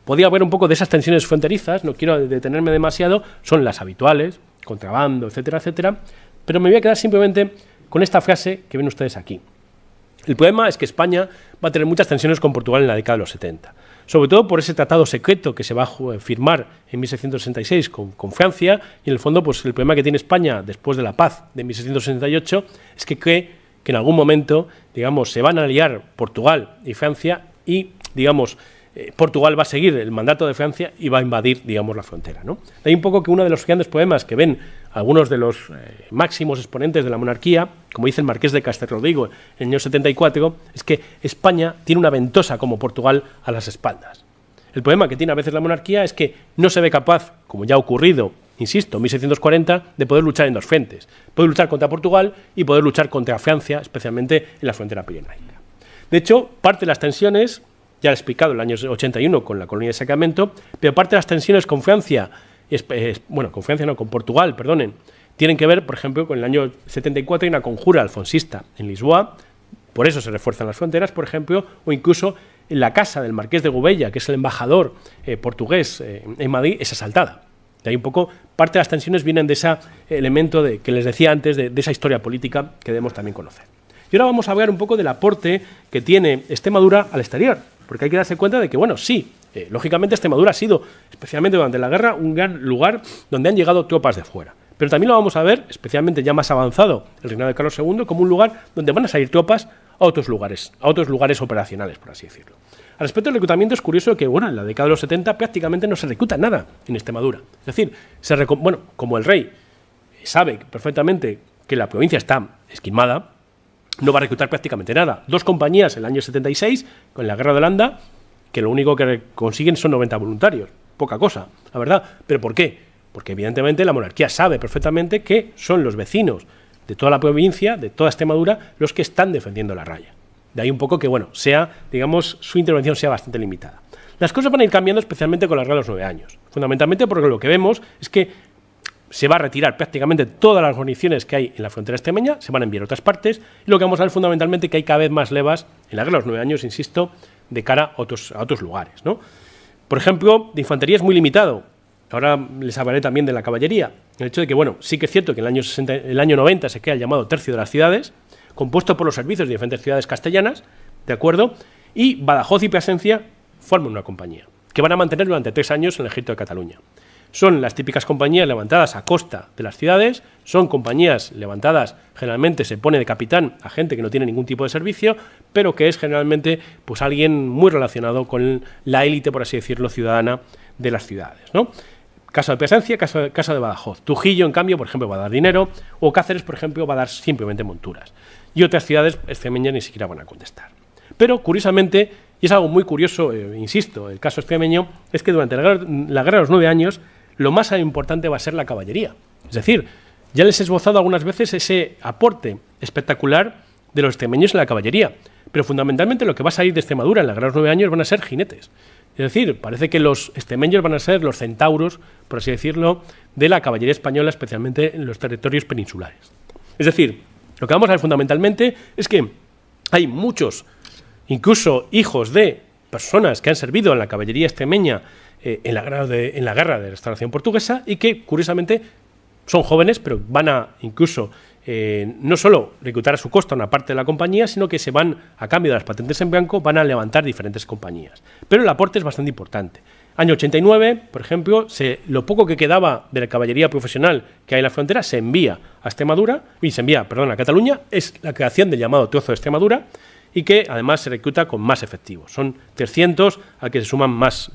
podía haber un poco de esas tensiones fronterizas, no quiero detenerme demasiado, son las habituales, contrabando, etcétera, etcétera, pero me voy a quedar simplemente con esta frase que ven ustedes aquí. El problema es que España va a tener muchas tensiones con Portugal en la década de los 70, sobre todo por ese tratado secreto que se va a firmar en 1666 con Francia, y en el fondo el problema que tiene España después de la paz de 1668 es que cree que en algún momento, digamos, se van a aliar Portugal y Francia y, digamos, Portugal va a seguir el mandato de Francia y va a invadir, digamos, la frontera, ¿no? De ahí un poco que uno de los grandes problemas que ven algunos de los máximos exponentes de la monarquía, como dice el marqués de Castelrodrigo en el año 74, es que España tiene una ventosa como Portugal a las espaldas. El problema que tiene a veces la monarquía es que no se ve capaz, como ya ha ocurrido, insisto, en 1640, de poder luchar en dos frentes. Poder luchar contra Portugal y poder luchar contra Francia, especialmente en la frontera pirenaica. De hecho, parte de las tensiones, ya he explicado en el año 81 con la colonia de Sacramento, pero parte de las tensiones con Francia, con Portugal, tienen que ver, por ejemplo, con el año 74 hay una conjura alfonsista en Lisboa, por eso se refuerzan las fronteras, por ejemplo, o incluso en la casa del marqués de Gubella, que es el embajador portugués en Madrid, es asaltada. De ahí un poco, parte de las tensiones vienen de ese elemento que les decía antes, de esa historia política que debemos también conocer. Y ahora vamos a hablar un poco del aporte que tiene Extremadura al exterior, porque hay que darse cuenta de que, lógicamente Extremadura ha sido, especialmente durante la guerra, un gran lugar donde han llegado tropas de fuera. Pero también lo vamos a ver, especialmente ya más avanzado el reinado de Carlos II, como un lugar donde van a salir tropas a otros lugares operacionales, por así decirlo. Al respecto del reclutamiento, es curioso que, en la década de los 70 prácticamente no se recluta nada en Extremadura. Es decir, como el rey sabe perfectamente que la provincia está esquilmada, no va a reclutar prácticamente nada. 2 compañías en el año 76, con la guerra de Holanda, que lo único que consiguen son 90 voluntarios. Poca cosa, la verdad. ¿Pero por qué? Porque evidentemente la monarquía sabe perfectamente que son los vecinos de toda la provincia, de toda Extremadura, los que están defendiendo la raya. De ahí un poco que, su intervención sea bastante limitada. Las cosas van a ir cambiando especialmente con la guerra de los 9 años. Fundamentalmente porque lo que vemos es que se va a retirar prácticamente todas las guarniciones que hay en la frontera extremeña, se van a enviar a otras partes, y lo que vamos a ver fundamentalmente es que hay cada vez más levas en la guerra de los 9 años, insisto, de cara a otros lugares, ¿no? Por ejemplo, de infantería es muy limitado. Ahora les hablaré también de la caballería. El hecho de que, sí que es cierto que en el año 90 se crea el llamado Tercio de las Ciudades, compuesto por los servicios de diferentes ciudades castellanas, ¿de acuerdo? Y Badajoz y Plasencia forman una compañía, que van a mantener durante 3 años en el ejército de Cataluña. son las típicas compañías levantadas a costa de las ciudades, son compañías levantadas, generalmente se pone de capitán a gente que no tiene ningún tipo de servicio, pero que es generalmente pues alguien muy relacionado con la élite, por así decirlo, ciudadana de las ciudades, ¿no? Caso de Plasencia, caso de Badajoz. Trujillo, en cambio, por ejemplo, va a dar dinero, o Cáceres, por ejemplo, va a dar simplemente monturas. Y otras ciudades extremeñas ni siquiera van a contestar. Pero, curiosamente, y es algo muy curioso, insisto, el caso extremeño, es que durante la Guerra de los 9 años, lo más importante va a ser la caballería. Es decir, ya les he esbozado algunas veces ese aporte espectacular de los extremeños en la caballería, pero fundamentalmente lo que va a salir de Extremadura en la Guerra de los 9 años van a ser jinetes. Es decir, parece que los extremeños van a ser los centauros, por así decirlo, de la caballería española, especialmente en los territorios peninsulares. Es decir, lo que vamos a ver fundamentalmente es que hay muchos, incluso hijos de personas que han servido en la caballería extremeña en la guerra de restauración portuguesa y que, curiosamente, son jóvenes, pero van a incluso no solo reclutar a su costa una parte de la compañía, sino que se van, a cambio de las patentes en blanco, van a levantar diferentes compañías. Pero el aporte es bastante importante. Año 89, por ejemplo, lo poco que quedaba de la caballería profesional que hay en la frontera se envía a a Cataluña, es la creación del llamado trozo de Extremadura, y que además se recluta con más efectivos. Son 300 al que se suman más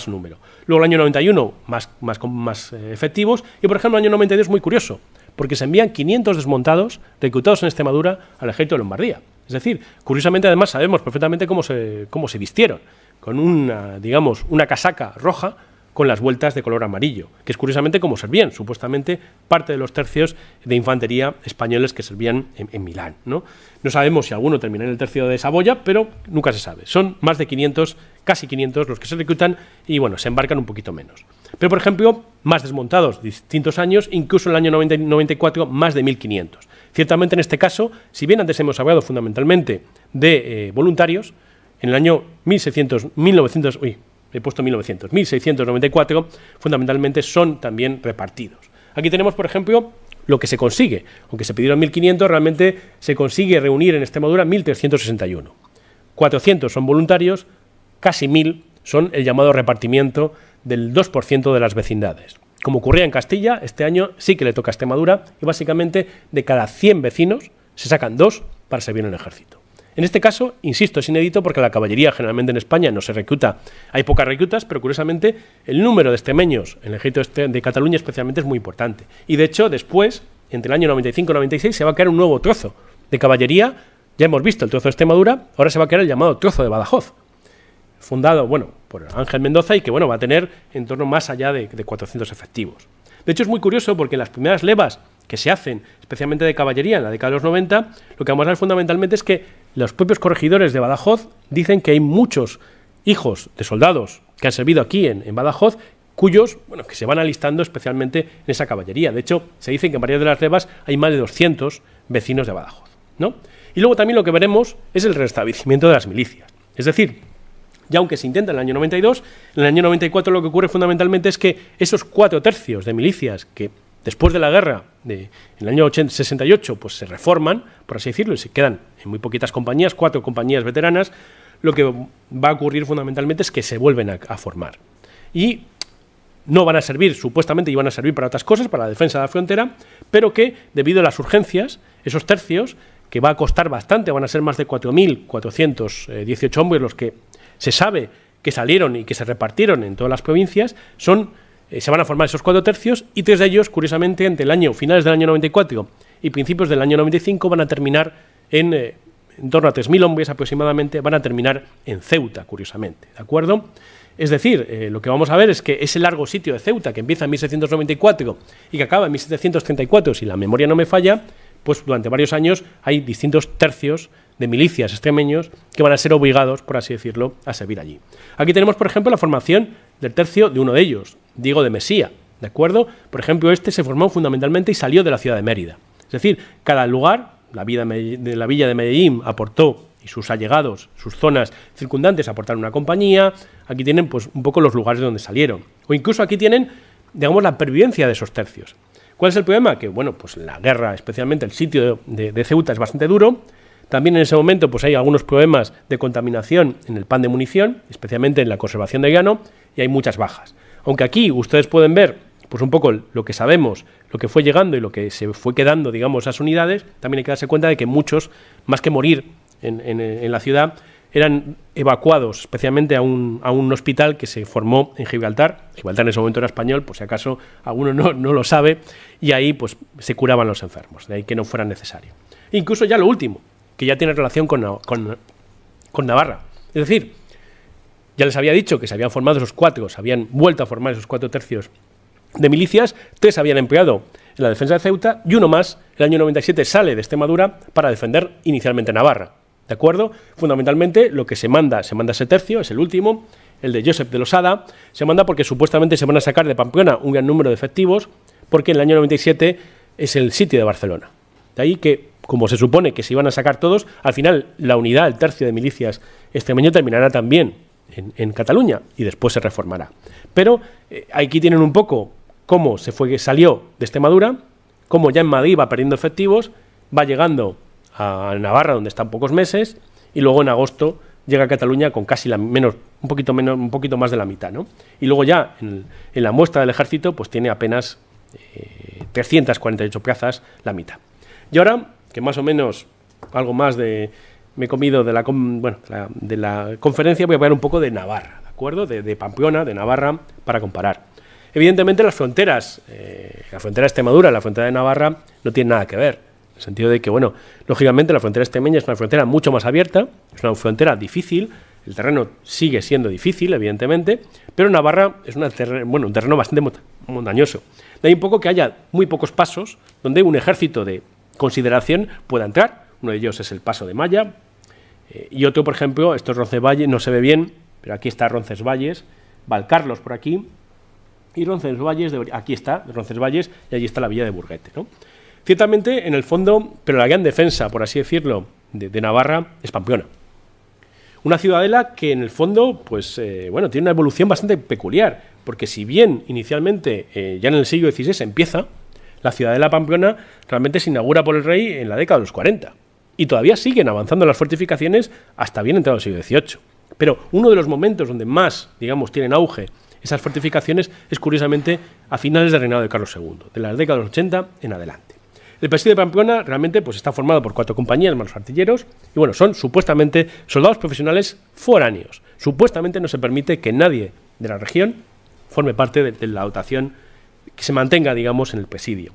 número. Luego el año 91 más efectivos y, por ejemplo, el año 92 es muy curioso, porque se envían 500 desmontados reclutados en Extremadura al ejército de Lombardía. Es decir, curiosamente además sabemos perfectamente cómo se vistieron, con una casaca roja con las vueltas de color amarillo, que es curiosamente como servían, supuestamente, parte de los tercios de infantería españoles que servían en Milán, ¿no? No sabemos si alguno terminó en el tercio de Saboya, pero nunca se sabe. Son más de 500, casi 500 los que se reclutan y, bueno, se embarcan un poquito menos. Pero, por ejemplo, más desmontados distintos años, incluso en el año 94, más de 1.500. Ciertamente, en este caso, si bien antes hemos hablado fundamentalmente de voluntarios, en el año 1694, fundamentalmente son también repartidos. Aquí tenemos, por ejemplo, lo que se consigue. Aunque se pidieron 1.500, realmente se consigue reunir en Extremadura 1.361. 400 son voluntarios, casi 1.000 son el llamado repartimiento del 2% de las vecindades. Como ocurría en Castilla, este año sí que le toca a Extremadura y básicamente de cada 100 vecinos se sacan 2 para servir en el ejército. En este caso, insisto, es inédito porque la caballería generalmente en España no se recluta. Hay pocas reclutas, pero curiosamente el número de extremeños en el ejército de Cataluña especialmente es muy importante. Y de hecho, después, entre el año 95 y 96, se va a crear un nuevo trozo de caballería. Ya hemos visto el trozo de Extremadura, ahora se va a crear el llamado trozo de Badajoz, fundado, por Ángel Mendoza y que, va a tener en torno más allá de 400 efectivos. De hecho, es muy curioso porque en las primeras levas que se hacen, especialmente de caballería, en la década de los 90, lo que vamos a ver fundamentalmente es que los propios corregidores de Badajoz dicen que hay muchos hijos de soldados que han servido aquí en Badajoz, cuyos, que se van alistando especialmente en esa caballería. De hecho, se dice que en varias de las levas hay más de 200 vecinos de Badajoz, ¿no? Y luego también lo que veremos es el restablecimiento de las milicias. Es decir, ya aunque se intenta en el año 92, en el año 94 lo que ocurre fundamentalmente es que esos 4 tercios de milicias que después de la guerra, en el año 68, pues se reforman, por así decirlo, y se quedan en muy poquitas compañías, 4 compañías veteranas, lo que va a ocurrir fundamentalmente es que se vuelven a formar. Y no van a servir, supuestamente iban a servir para otras cosas, para la defensa de la frontera, pero que, debido a las urgencias, esos tercios, que va a costar bastante, van a ser más de 4.418 hombres los que se sabe que salieron y que se repartieron en todas las provincias, se van a formar esos 4 tercios y 3 de ellos, curiosamente, entre finales del año 94 y principios del año 95 van a terminar en torno a 3.000 hombres aproximadamente, van a terminar en Ceuta, curiosamente, ¿de acuerdo? Es decir, lo que vamos a ver es que ese largo sitio de Ceuta, que empieza en 1694 y que acaba en 1734, si la memoria no me falla, pues durante varios años hay distintos tercios de milicias extremeños que van a ser obligados, por así decirlo, a servir allí. Aquí tenemos, por ejemplo, la formación del tercio de uno de ellos, Diego de Mesía, ¿de acuerdo? Por ejemplo, este se formó fundamentalmente y salió de la ciudad de Mérida. Es decir, cada lugar, la villa de Medellín aportó, y sus allegados, sus zonas circundantes aportaron una compañía. Aquí tienen pues un poco los lugares de donde salieron. O incluso aquí tienen, la pervivencia de esos tercios. ¿Cuál es el problema? Que, pues la guerra, especialmente el sitio de Ceuta, es bastante duro. También en ese momento pues hay algunos problemas de contaminación en el pan de munición, especialmente en la conservación de grano, y hay muchas bajas. Aunque aquí ustedes pueden ver pues un poco lo que sabemos, lo que fue llegando y lo que se fue quedando, digamos, esas unidades, también hay que darse cuenta de que muchos, más que morir en la ciudad, eran evacuados especialmente a un hospital que se formó en Gibraltar. Gibraltar en ese momento era español, por si acaso alguno no lo sabe, y ahí pues se curaban los enfermos, de ahí que no fuera necesario. Incluso ya lo último, que ya tiene relación con Navarra. Es decir, ya les había dicho que se habían formado se habían vuelto a formar esos 4 tercios de milicias, 3 habían empleado en la defensa de Ceuta y uno más, el año 97, sale de Extremadura para defender inicialmente Navarra. ¿De acuerdo? Fundamentalmente lo que se manda ese tercio, es el último, el de Josep de Losada, se manda porque supuestamente se van a sacar de Pamplona un gran número de efectivos, porque en el año 97 es el sitio de Barcelona. De ahí que, como se supone que se iban a sacar todos, al final la unidad, el tercio de milicias extremeño terminará también en Cataluña y después se reformará. Pero aquí tienen un poco cómo salió de Extremadura, cómo ya en Madrid va perdiendo efectivos, va llegando a Navarra, donde están pocos meses, y luego en agosto llega a Cataluña con casi un poquito más de la mitad, ¿no? Y luego ya en la muestra del ejército pues tiene apenas 348 plazas, la mitad. Y ahora, que más o menos algo más me he comido de la conferencia, voy a hablar un poco de Navarra, ¿de acuerdo? De Pamplona, de Navarra, para comparar. Evidentemente las fronteras, la frontera de Extremadura y la frontera de Navarra no tienen nada que ver, en el sentido de que, bueno, lógicamente la frontera extremeña es una frontera mucho más abierta, es una frontera difícil, el terreno sigue siendo difícil, evidentemente, pero Navarra es un terreno bastante montañoso. De ahí un poco que haya muy pocos pasos donde un ejército de consideración pueda entrar. Uno de ellos es el paso de Malla, y otro, por ejemplo, esto es Roncesvalles, no se ve bien, pero aquí está Roncesvalles, Valcarlos por aquí, y Roncesvalles, aquí está Roncesvalles, y allí está la villa de Burguete, ¿no? Ciertamente, en el fondo, pero la gran defensa, por así decirlo, de Navarra es Pamplona. Una ciudadela que, en el fondo, pues, tiene una evolución bastante peculiar, porque si bien inicialmente, ya en el siglo XVI empieza, la ciudadela Pamplona realmente se inaugura por el rey en la década de los 40, y todavía siguen avanzando las fortificaciones hasta bien entrado el siglo XVIII. Pero uno de los momentos donde más, digamos, tienen auge esas fortificaciones es, curiosamente, a finales del reinado de Carlos II, de las décadas de los 80 en adelante. El presidio de Pamplona realmente pues, está formado por 4 compañías más los artilleros y bueno, son supuestamente soldados profesionales foráneos. Supuestamente no se permite que nadie de la región forme parte de la dotación que se mantenga, digamos, en el presidio.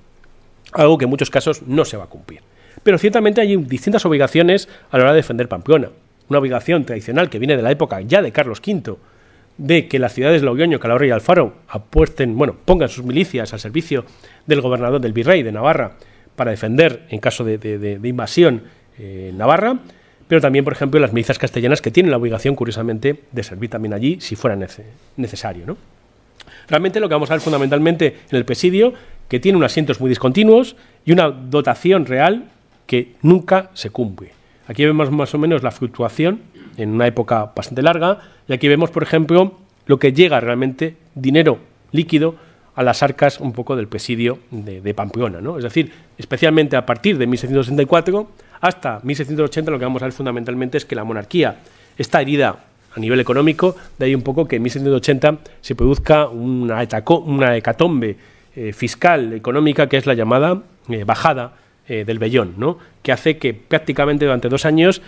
Algo que en muchos casos no se va a cumplir. Pero ciertamente hay distintas obligaciones a la hora de defender Pamplona. Una obligación tradicional que viene de la época ya de Carlos V, de que las ciudades de Logroño, Calahorra y Alfaro pongan sus milicias al servicio del gobernador, del virrey de Navarra, para defender en caso de invasión Navarra, pero también, por ejemplo, las milicias castellanas que tienen la obligación, curiosamente, de servir también allí si fuera necesario, ¿no? Realmente lo que vamos a ver fundamentalmente en el presidio, que tiene unos asientos muy discontinuos y una dotación real que nunca se cumple. Aquí vemos más o menos la fluctuación en una época bastante larga, y aquí vemos, por ejemplo, lo que llega realmente, dinero líquido, a las arcas un poco del presidio de Pamplona, ¿no? Es decir, especialmente a partir de 1664 hasta 1680 lo que vamos a ver fundamentalmente es que la monarquía está herida a nivel económico, de ahí un poco que en 1680 se produzca una hecatombe fiscal, económica, que es la llamada bajada del vellón, ¿no? Que hace que prácticamente durante 2 años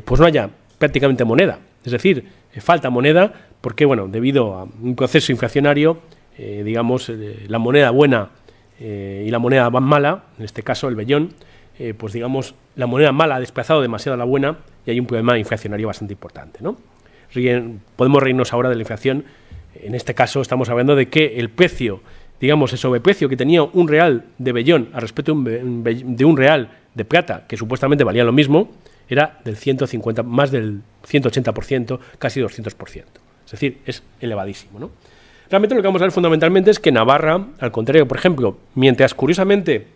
pues no haya prácticamente moneda, es decir, falta moneda porque, bueno, debido a un proceso inflacionario, la moneda buena y la moneda mala, en este caso el vellón, pues digamos, la moneda mala ha desplazado demasiado a la buena y hay un problema inflacionario bastante importante, ¿no? Podemos reírnos ahora de la inflación, en este caso estamos hablando de que el precio, digamos, el sobreprecio que tenía un real de vellón al respecto de un real de plata, que supuestamente valía lo mismo, era del 150, más del 180%, casi 200%. Es decir, es elevadísimo, ¿no? Realmente lo que vamos a ver fundamentalmente es que Navarra, al contrario, por ejemplo, mientras curiosamente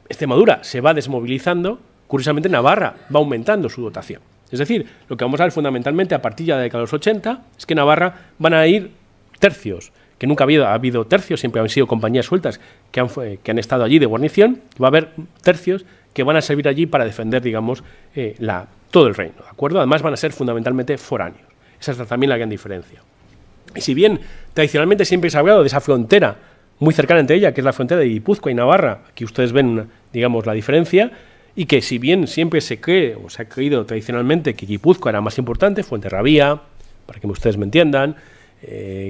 Extremadura se va desmovilizando, curiosamente Navarra va aumentando su dotación. Es decir, lo que vamos a ver fundamentalmente a partir de la década de los 80 es que Navarra van a ir tercios, que nunca ha habido tercios, siempre han sido compañías sueltas que han estado allí de guarnición, va a haber tercios que van a servir allí para defender, digamos, todo el reino, ¿de acuerdo? Además van a ser fundamentalmente foráneos. Esa es también la gran diferencia. Y si bien tradicionalmente siempre se ha hablado de esa frontera muy cercana entre ella, que es la frontera de Guipúzcoa y Navarra, aquí ustedes ven, digamos, la diferencia, y que si bien siempre se cree, o se ha creído tradicionalmente que Guipúzcoa era más importante, Fuenterrabía, para que ustedes me entiendan,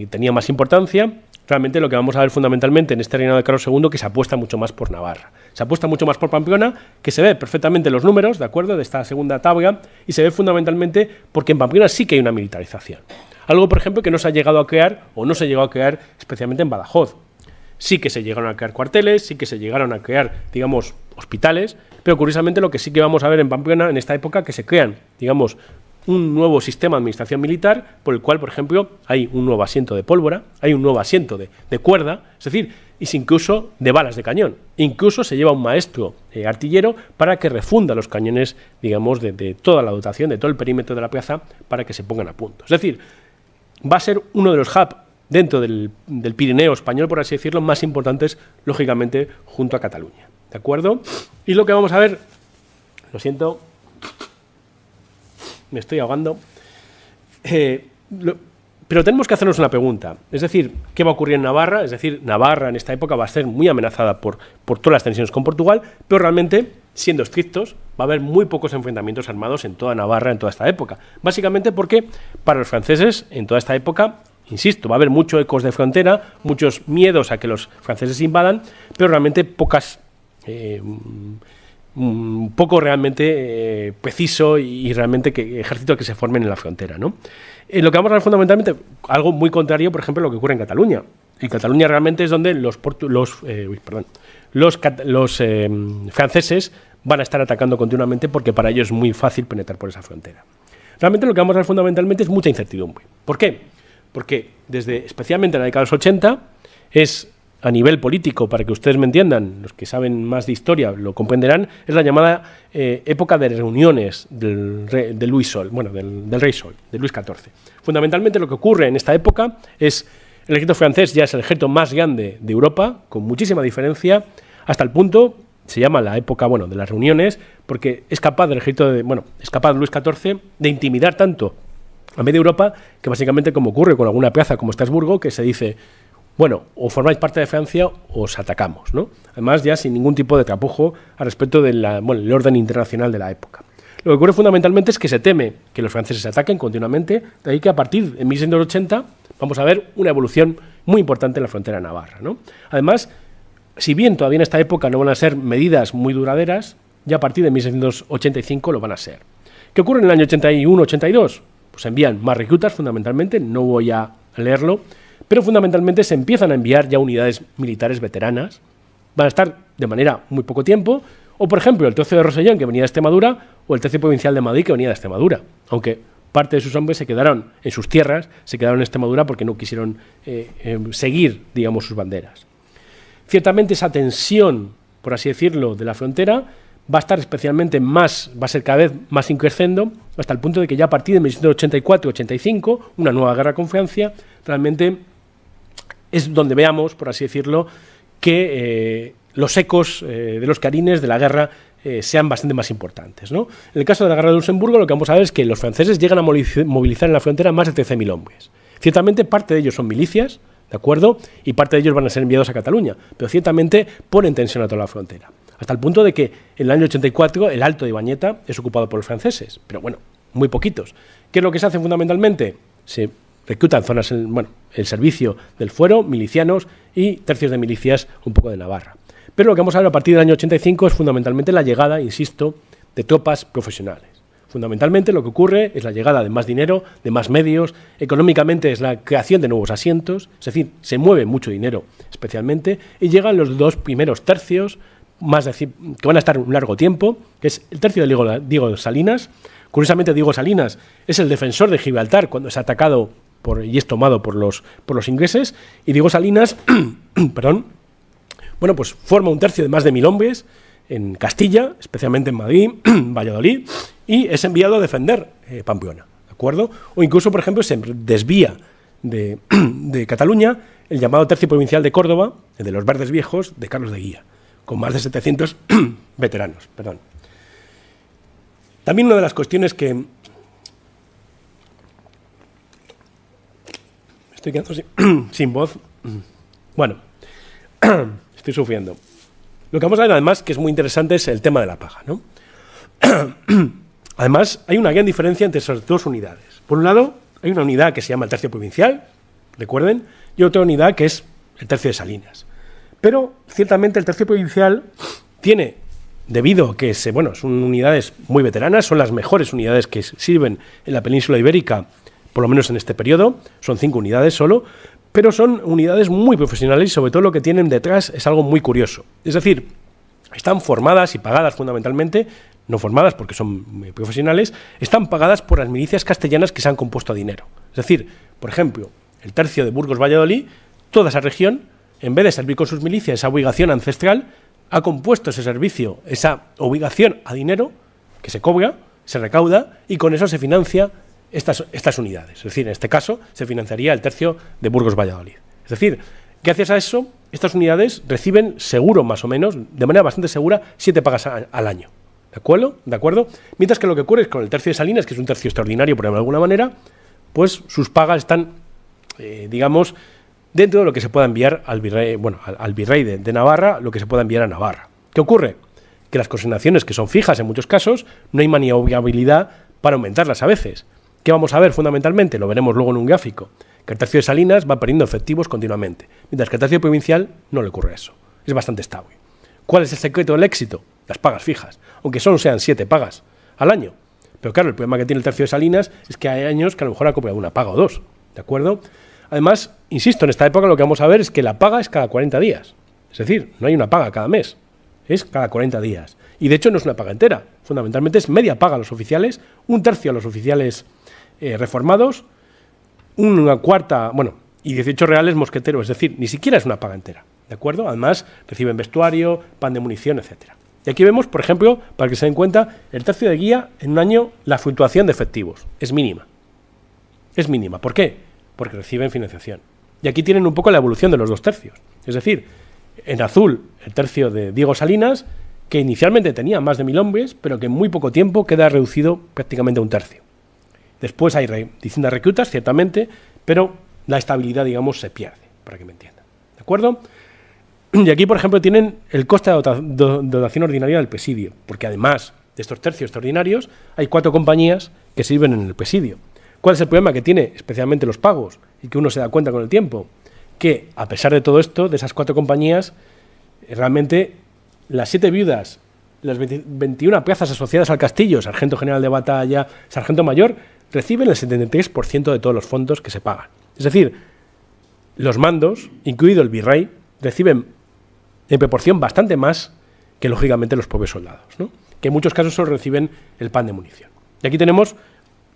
tenía más importancia, realmente lo que vamos a ver fundamentalmente en este reinado de Carlos II, que se apuesta mucho más por Navarra. Se apuesta mucho más por Pamplona, que se ve perfectamente en los números, ¿de acuerdo?, de esta segunda tabla, y se ve fundamentalmente porque en Pamplona sí que hay una militarización. Algo, por ejemplo, que no se ha llegado a crear, o no se llegó a crear especialmente en Badajoz. Sí que se llegaron a crear cuarteles, sí que se llegaron a crear, digamos, hospitales, pero curiosamente lo que sí que vamos a ver en Pamplona en esta época, que se crean, digamos, un nuevo sistema de administración militar, por el cual, por ejemplo, hay un nuevo asiento de pólvora, hay un nuevo asiento de cuerda, es decir, y incluso de balas de cañón. Incluso se lleva un maestro artillero para que refunda los cañones, digamos, de toda la dotación, de todo el perímetro de la plaza, para que se pongan a punto. Es decir, va a ser uno de los hubs dentro del Pirineo español, por así decirlo, más importantes, lógicamente, junto a Cataluña. ¿De acuerdo? Y lo que vamos a ver, lo siento, me estoy ahogando, pero tenemos que hacernos una pregunta, es decir, ¿qué va a ocurrir en Navarra? Es decir, Navarra en esta época va a ser muy amenazada por todas las tensiones con Portugal, pero realmente, siendo estrictos, va a haber muy pocos enfrentamientos armados en toda Navarra en toda esta época. Básicamente porque para los franceses, en toda esta época, insisto, va a haber muchos ecos de frontera, muchos miedos a que los franceses invadan, pero realmente poco realmente preciso y realmente ejércitos que se formen en la frontera, ¿no? Lo que vamos a ver fundamentalmente, algo muy contrario, por ejemplo, a lo que ocurre en Cataluña. En Cataluña realmente es donde los franceses van a estar atacando continuamente porque para ellos es muy fácil penetrar por esa frontera. Realmente lo que vamos a ver fundamentalmente es mucha incertidumbre. ¿Por qué? Porque especialmente en la década de los 80 es, a nivel político, para que ustedes me entiendan, los que saben más de historia lo comprenderán, es la llamada época de reuniones del Luis Sol, bueno, del Rey Sol, de Luis XIV. Fundamentalmente lo que ocurre en esta época es el ejército francés ya es el ejército más grande de Europa, con muchísima diferencia, hasta el punto, se llama la época, bueno, de las reuniones, porque es capaz del ejército es capaz de Luis XIV de intimidar tanto a media Europa, que básicamente, como ocurre con alguna plaza como Estrasburgo, que se dice, bueno, o formáis parte de Francia o os atacamos, ¿no? Además, ya sin ningún tipo de tapujo al respecto del orden internacional de la época. Lo que ocurre fundamentalmente es que se teme que los franceses ataquen continuamente, de ahí que a partir de 1680 vamos a ver una evolución muy importante en la frontera navarra, ¿no? Además, si bien todavía en esta época no van a ser medidas muy duraderas, ya a partir de 1685 lo van a ser. ¿Qué ocurre en el año 81-82? Pues envían más reclutas, fundamentalmente, no voy a leerlo, pero fundamentalmente se empiezan a enviar ya unidades militares veteranas, van a estar de manera muy poco tiempo, o por ejemplo el tercio de Rosellón, que venía de Extremadura, o el tercio provincial de Madrid, que venía de Extremadura, aunque parte de sus hombres se quedaron en sus tierras, se quedaron en Extremadura porque no quisieron seguir, digamos, sus banderas. Ciertamente esa tensión, por así decirlo, de la frontera va a estar especialmente más, va a ser cada vez más increciendo, hasta el punto de que ya a partir de 1984-85, una nueva guerra con Francia, realmente es donde veamos, por así decirlo, que los ecos de los clarines de la guerra sean bastante más importantes, ¿no? En el caso de la guerra de Luxemburgo, lo que vamos a ver es que los franceses llegan a movilizar en la frontera más de 13.000 hombres. Ciertamente parte de ellos son milicias, ¿de acuerdo? Y parte de ellos van a ser enviados a Cataluña, pero ciertamente ponen tensión a toda la frontera. Hasta el punto de que en el año 84 el Alto de Ibañeta es ocupado por los franceses, pero bueno, muy poquitos. ¿Qué es lo que se hace fundamentalmente? Se reclutan zonas, el servicio del fuero, milicianos y tercios de milicias un poco de Navarra. Pero lo que vamos a ver a partir del año 85 es fundamentalmente la llegada, insisto, de tropas profesionales. Fundamentalmente lo que ocurre es la llegada de más dinero, de más medios, económicamente es la creación de nuevos asientos, es decir, se mueve mucho dinero especialmente, y llegan los dos primeros tercios, que van a estar un largo tiempo, que es el tercio de Diego Salinas. Curiosamente, Diego Salinas es el defensor de Gibraltar cuando es atacado y es tomado por los ingleses, y Diego Salinas, pues forma un tercio de más de 1.000 hombres en Castilla, especialmente en Madrid, Valladolid, y es enviado a defender Pamplona, ¿de acuerdo? O incluso, por ejemplo, se desvía de Cataluña el llamado tercio provincial de Córdoba, el de los Verdes Viejos, de Carlos de Guía, con más de 700 veteranos. También una de las cuestiones que... Estoy quedando sin voz. Bueno, estoy sufriendo. Lo que vamos a ver además, que es muy interesante, es el tema de la paga, ¿no? Además, hay una gran diferencia entre esas dos unidades. Por un lado, hay una unidad que se llama el tercio provincial, recuerden, y otra unidad que es el tercio de Salinas. Pero, ciertamente, el tercio provincial tiene, debido a que son unidades muy veteranas, son las mejores unidades que sirven en la península ibérica, por lo menos en este periodo, son 5 unidades solo, pero son unidades muy profesionales y sobre todo lo que tienen detrás es algo muy curioso. Es decir, están formadas y pagadas fundamentalmente, no formadas porque son muy profesionales, están pagadas por las milicias castellanas que se han compuesto a dinero. Es decir, por ejemplo, el tercio de Burgos-Valladolid, toda esa región, en vez de servir con sus milicias esa obligación ancestral, ha compuesto ese servicio, esa obligación a dinero, que se cobra, se recauda, y con eso se financia estas unidades. Es decir, en este caso, se financiaría el tercio de Burgos-Valladolid. Es decir, gracias a eso, estas unidades reciben seguro, más o menos, de manera bastante segura, 7 pagas al año. ¿De acuerdo? ¿De acuerdo? Mientras que lo que ocurre es con el tercio de Salinas, que es un tercio extraordinario, por ejemplo, de alguna manera, pues sus pagas están, digamos, dentro de lo que se pueda enviar al virrey de Navarra, lo que se pueda enviar a Navarra. ¿Qué ocurre? Que las consignaciones, que son fijas en muchos casos, no hay maniobabilidad para aumentarlas a veces. ¿Qué vamos a ver fundamentalmente? Lo veremos luego en un gráfico. Que el tercio de Salinas va perdiendo efectivos continuamente, mientras que el tercio provincial no le ocurre eso. Es bastante estable. ¿Cuál es el secreto del éxito? Las pagas fijas, aunque solo sean 7 pagas al año. Pero claro, el problema que tiene el tercio de Salinas es que hay años que a lo mejor ha cobrado una paga o 2, ¿de acuerdo? Además, insisto, en esta época lo que vamos a ver es que la paga es cada 40 días. Es decir, no hay una paga cada mes, es cada 40 días. Y de hecho no es una paga entera, fundamentalmente es media paga a los oficiales, un tercio a los oficiales reformados, una cuarta, y 18 reales mosqueteros, es decir, ni siquiera es una paga entera, ¿de acuerdo? Además, reciben vestuario, pan de munición, etcétera. Y aquí vemos, por ejemplo, para que se den cuenta, el tercio de guía, en un año, la fluctuación de efectivos es mínima. Es mínima. ¿Por qué? Porque reciben financiación. Y aquí tienen un poco la evolución de los dos tercios. Es decir, en azul, el tercio de Diego Salinas, que inicialmente tenía más de 1000 hombres, pero que en muy poco tiempo queda reducido prácticamente a un tercio. Después hay distintas reclutas, ciertamente, pero la estabilidad, digamos, se pierde, para que me entiendan. ¿De acuerdo? Y aquí, por ejemplo, tienen el coste de dotación ordinaria del presidio, porque además de estos tercios extraordinarios, hay 4 compañías que sirven en el presidio. ¿Cuál es el problema que tiene especialmente los pagos y que uno se da cuenta con el tiempo? Que, a pesar de todo esto, de esas 4 compañías, realmente las 7 viudas, las 21 plazas asociadas al castillo, sargento general de batalla, sargento mayor, reciben el 73% de todos los fondos que se pagan. Es decir, los mandos, incluido el virrey, reciben en proporción bastante más que, lógicamente, los propios soldados, ¿no? Que en muchos casos solo reciben el pan de munición. Y aquí tenemos,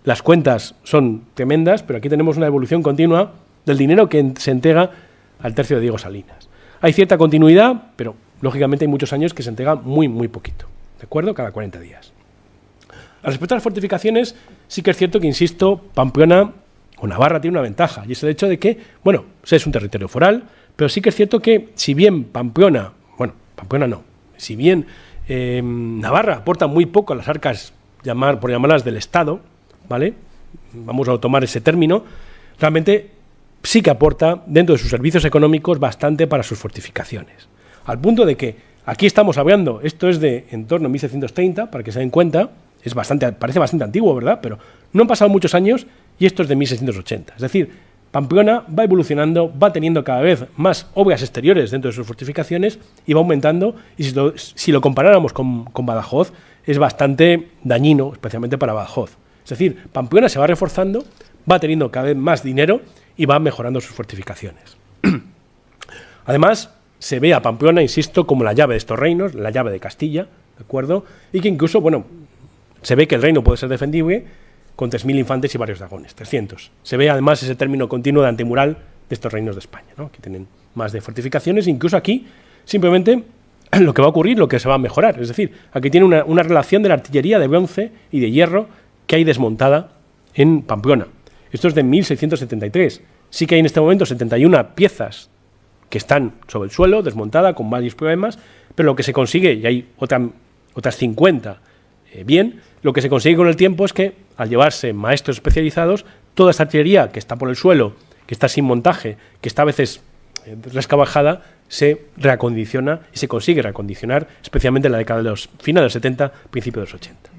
las cuentas son tremendas, pero aquí tenemos una evolución continua del dinero que se entrega al tercio de Diego Salinas. Hay cierta continuidad, pero lógicamente hay muchos años que se entrega muy, muy poquito, ¿de acuerdo? Cada 40 días. Al respecto a las fortificaciones, sí que es cierto que, insisto, Pamplona o Navarra tiene una ventaja, y es el hecho de que, es un territorio foral, pero sí que es cierto que, si bien Pamplona no, si bien Navarra aporta muy poco a las arcas, por llamarlas del Estado, ¿vale? Vamos a tomar ese término, realmente sí que aporta, dentro de sus servicios económicos, bastante para sus fortificaciones. Al punto de que, aquí estamos hablando, esto es de en torno a 1630, para que se den cuenta, parece bastante antiguo, ¿verdad? Pero no han pasado muchos años y esto es de 1680. Es decir, Pamplona va evolucionando, va teniendo cada vez más obras exteriores dentro de sus fortificaciones y va aumentando. Y si lo comparáramos con Badajoz, es bastante dañino, especialmente para Badajoz. Es decir, Pamplona se va reforzando, va teniendo cada vez más dinero y va mejorando sus fortificaciones. Además, se ve a Pamplona, insisto, como la llave de estos reinos, la llave de Castilla, ¿de acuerdo? Y que incluso, se ve que el reino puede ser defendible con 3.000 infantes y varios dragones, 300. Se ve además ese término continuo de antemural de estos reinos de España, ¿no? Que tienen más de fortificaciones. Incluso aquí, simplemente, lo que va a ocurrir, lo que se va a mejorar. Es decir, aquí tiene una relación de la artillería de bronce y de hierro que hay desmontada en Pamplona. Esto es de 1673. Sí que hay en este momento 71 piezas que están sobre el suelo, desmontada, con varios problemas, pero lo que se consigue, y hay otras 50 lo que se consigue con el tiempo es que, al llevarse maestros especializados, toda esta artillería que está por el suelo, que está sin montaje, que está a veces rescabajada, se reacondiciona y se consigue reacondicionar, especialmente en la década de los finales de los 70, principios de los 80.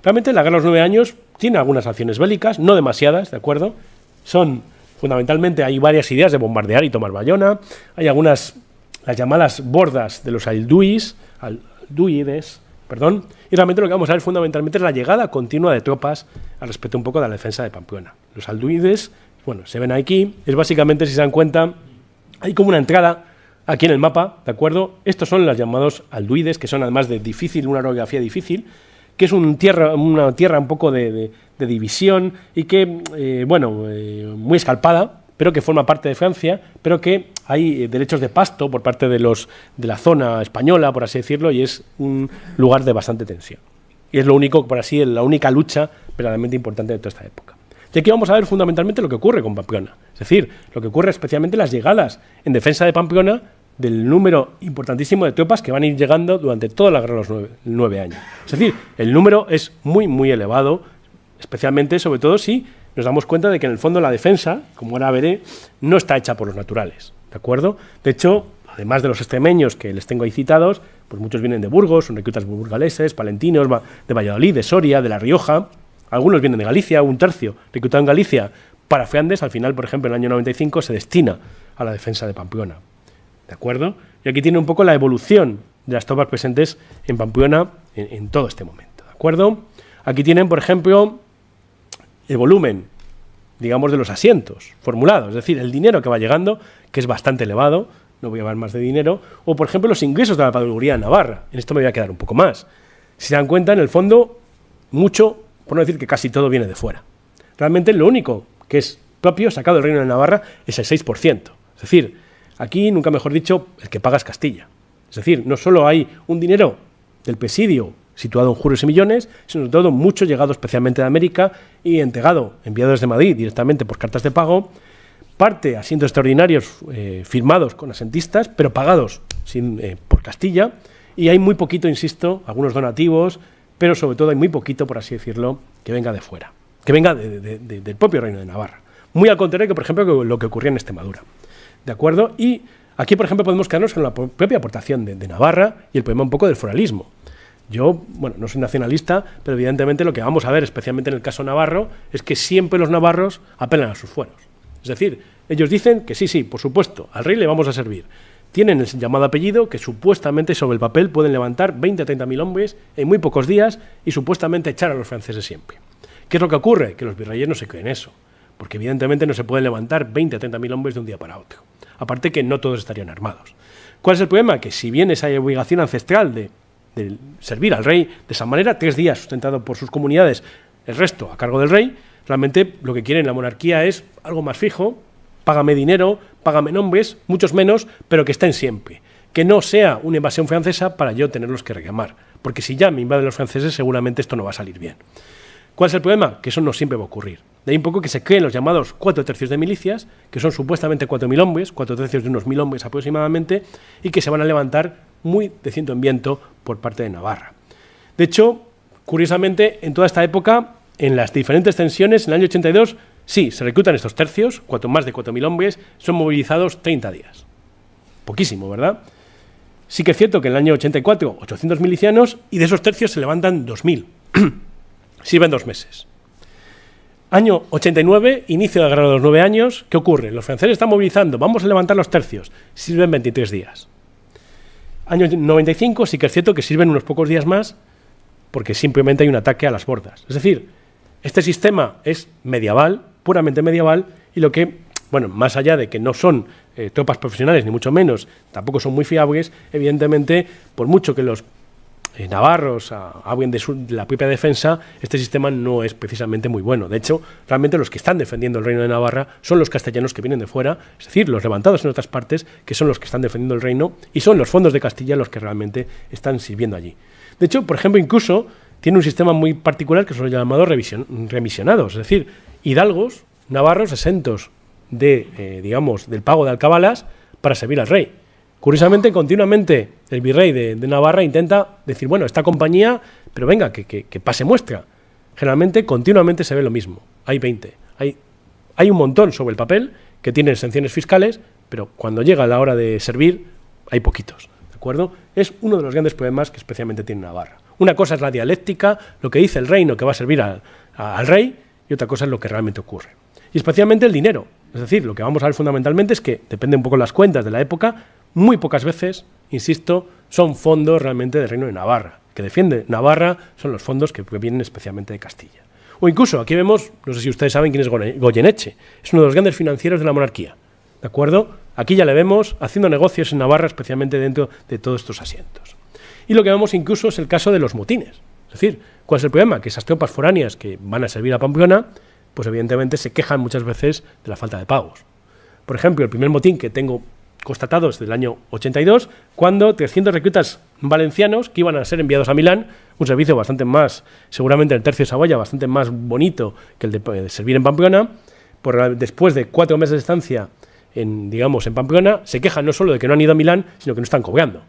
Realmente la guerra de los 9 años tiene algunas acciones bélicas, no demasiadas, ¿de acuerdo? Son, fundamentalmente, hay varias ideas de bombardear y tomar Bayona, hay algunas, las llamadas bordas de los alduides, y realmente lo que vamos a ver fundamentalmente es la llegada continua de tropas al respecto un poco de la defensa de Pamplona. Los alduides, bueno, se ven aquí, es básicamente, si se dan cuenta, hay como una entrada aquí en el mapa, ¿de acuerdo? Estos son los llamados alduides, que son además de difícil, una orografía difícil, que es una tierra un poco de división y que, muy escarpada, pero que forma parte de Francia, pero que hay derechos de pasto por parte de la zona española, por así decirlo, y es un lugar de bastante tensión. Y es lo único, por así, la única lucha verdaderamente importante de toda esta época. Y aquí vamos a ver fundamentalmente lo que ocurre con Pamplona, es decir, lo que ocurre especialmente las llegadas en defensa de Pamplona del número importantísimo de tropas que van a ir llegando durante toda la guerra de los 9 años. Es decir, el número es muy, muy elevado, especialmente, sobre todo, si nos damos cuenta de que en el fondo la defensa, como ahora veré, no está hecha por los naturales, ¿de acuerdo? De hecho, además de los extremeños que les tengo ahí citados, pues muchos vienen de Burgos, son reclutas burgaleses, palentinos, de Valladolid, de Soria, de La Rioja, algunos vienen de Galicia, un tercio reclutado en Galicia para Flandes, al final, por ejemplo, en el año 95 se destina a la defensa de Pamplona, ¿de acuerdo? Y aquí tiene un poco la evolución de las tropas presentes en Pamplona en todo este momento, ¿de acuerdo? Aquí tienen, por ejemplo, el volumen, digamos, de los asientos formulados, es decir, el dinero que va llegando, que es bastante elevado, no voy a hablar más de dinero, o, por ejemplo, los ingresos de la Procuraduría de Navarra. En esto me voy a quedar un poco más. Si se dan cuenta, en el fondo, mucho, por no decir que casi todo viene de fuera. Realmente lo único que es propio, sacado del Reino de Navarra, es el 6%. Es decir, aquí, nunca mejor dicho, el que paga es Castilla. Es decir, no solo hay un dinero del presidio situado en juros y millones, sino sobre todo mucho llegado especialmente de América y enviado desde Madrid directamente por cartas de pago, parte asientos extraordinarios firmados con asentistas, pero pagados por Castilla, y hay muy poquito, insisto, algunos donativos, pero sobre todo hay muy poquito, por así decirlo, que venga de fuera, que venga del propio Reino de Navarra. Muy al contrario que, por ejemplo, lo que ocurría en Extremadura. ¿De acuerdo? Y aquí, por ejemplo, podemos quedarnos con la propia aportación de Navarra y el problema un poco del foralismo. Yo, bueno, no soy nacionalista, pero evidentemente lo que vamos a ver, especialmente en el caso navarro, es que siempre los navarros apelan a sus fueros. Es decir, ellos dicen que sí, por supuesto, al rey le vamos a servir. Tienen el llamado apellido que supuestamente sobre el papel pueden levantar 20 a 30.000 hombres en muy pocos días y supuestamente echar a los franceses siempre. ¿Qué es lo que ocurre? Que los virreyes no se creen eso, porque evidentemente no se pueden levantar 20 a 30.000 hombres de un día para otro. Aparte que no todos estarían armados. ¿Cuál es el problema? Que si bien esa obligación ancestral de servir al rey de esa manera, 3 días sustentado por sus comunidades, el resto a cargo del rey, realmente lo que quieren la monarquía es algo más fijo, págame dinero, págame nombres, muchos menos, pero que estén siempre. Que no sea una invasión francesa para yo tenerlos que reclamar, porque si ya me invaden los franceses seguramente esto no va a salir bien. ¿Cuál es el problema? Que eso no siempre va a ocurrir. De ahí un poco que se creen los llamados 4 tercios de milicias, que son supuestamente 4.000 hombres, 4 tercios de unos 1.000 hombres aproximadamente, y que se van a levantar muy de ciento en viento por parte de Navarra. De hecho, curiosamente, en toda esta época, en las diferentes tensiones, en el año 82, sí, se reclutan estos tercios, más de 4.000 hombres, son movilizados 30 días. Poquísimo, ¿verdad? Sí que es cierto que en el año 84, 800 milicianos, y de esos tercios se levantan 2.000. Sirven 2 meses. Año 89, inicio de la guerra de los 9 años. ¿Qué ocurre? Los franceses están movilizando, vamos a levantar los tercios. Sirven 23 días. Año 95, sí que es cierto que sirven unos pocos días más, porque simplemente hay un ataque a las bordas. Es decir, este sistema es medieval, puramente medieval, y lo que, bueno, más allá de que no son tropas profesionales, ni mucho menos, tampoco son muy fiables, evidentemente, por mucho que los navarros hablen de la propia defensa, este sistema no es precisamente muy bueno. De hecho, realmente los que están defendiendo el reino de Navarra son los castellanos que vienen de fuera, es decir, los levantados en otras partes, que son los que están defendiendo el reino, y son los fondos de Castilla los que realmente están sirviendo allí. De hecho, por ejemplo, incluso tiene un sistema muy particular que son los llamados remisionados, es decir, hidalgos, navarros exentos del pago de alcabalas para servir al rey. Curiosamente, continuamente, el virrey de Navarra intenta decir, bueno, esta compañía, pero venga, que pase muestra. Generalmente, continuamente se ve lo mismo. Hay 20. Hay un montón sobre el papel que tienen exenciones fiscales, pero cuando llega la hora de servir, hay poquitos, ¿de acuerdo? Es uno de los grandes problemas que especialmente tiene Navarra. Una cosa es la dialéctica, lo que dice el reino que va a servir al rey, y otra cosa es lo que realmente ocurre. Y especialmente el dinero. Es decir, lo que vamos a ver fundamentalmente es que, depende un poco de las cuentas de la época, muy pocas veces, insisto, son fondos realmente del Reino de Navarra. Que defiende Navarra son los fondos que vienen especialmente de Castilla. O incluso, aquí vemos, no sé si ustedes saben quién es Goyeneche, es uno de los grandes financieros de la monarquía, ¿de acuerdo? Aquí ya le vemos haciendo negocios en Navarra, especialmente dentro de todos estos asientos. Y lo que vemos incluso es el caso de los motines. Es decir, ¿cuál es el problema? Que esas tropas foráneas que van a servir a Pamplona, pues evidentemente se quejan muchas veces de la falta de pagos. Por ejemplo, el primer motín que tengo constatado es del año 82, cuando 300 reclutas valencianos que iban a ser enviados a Milán, un servicio bastante más, seguramente el tercio de Saboya, bastante más bonito que el de servir en Pamplona, después de 4 meses de estancia en Pamplona, se quejan no solo de que no han ido a Milán, sino que no están cobrando.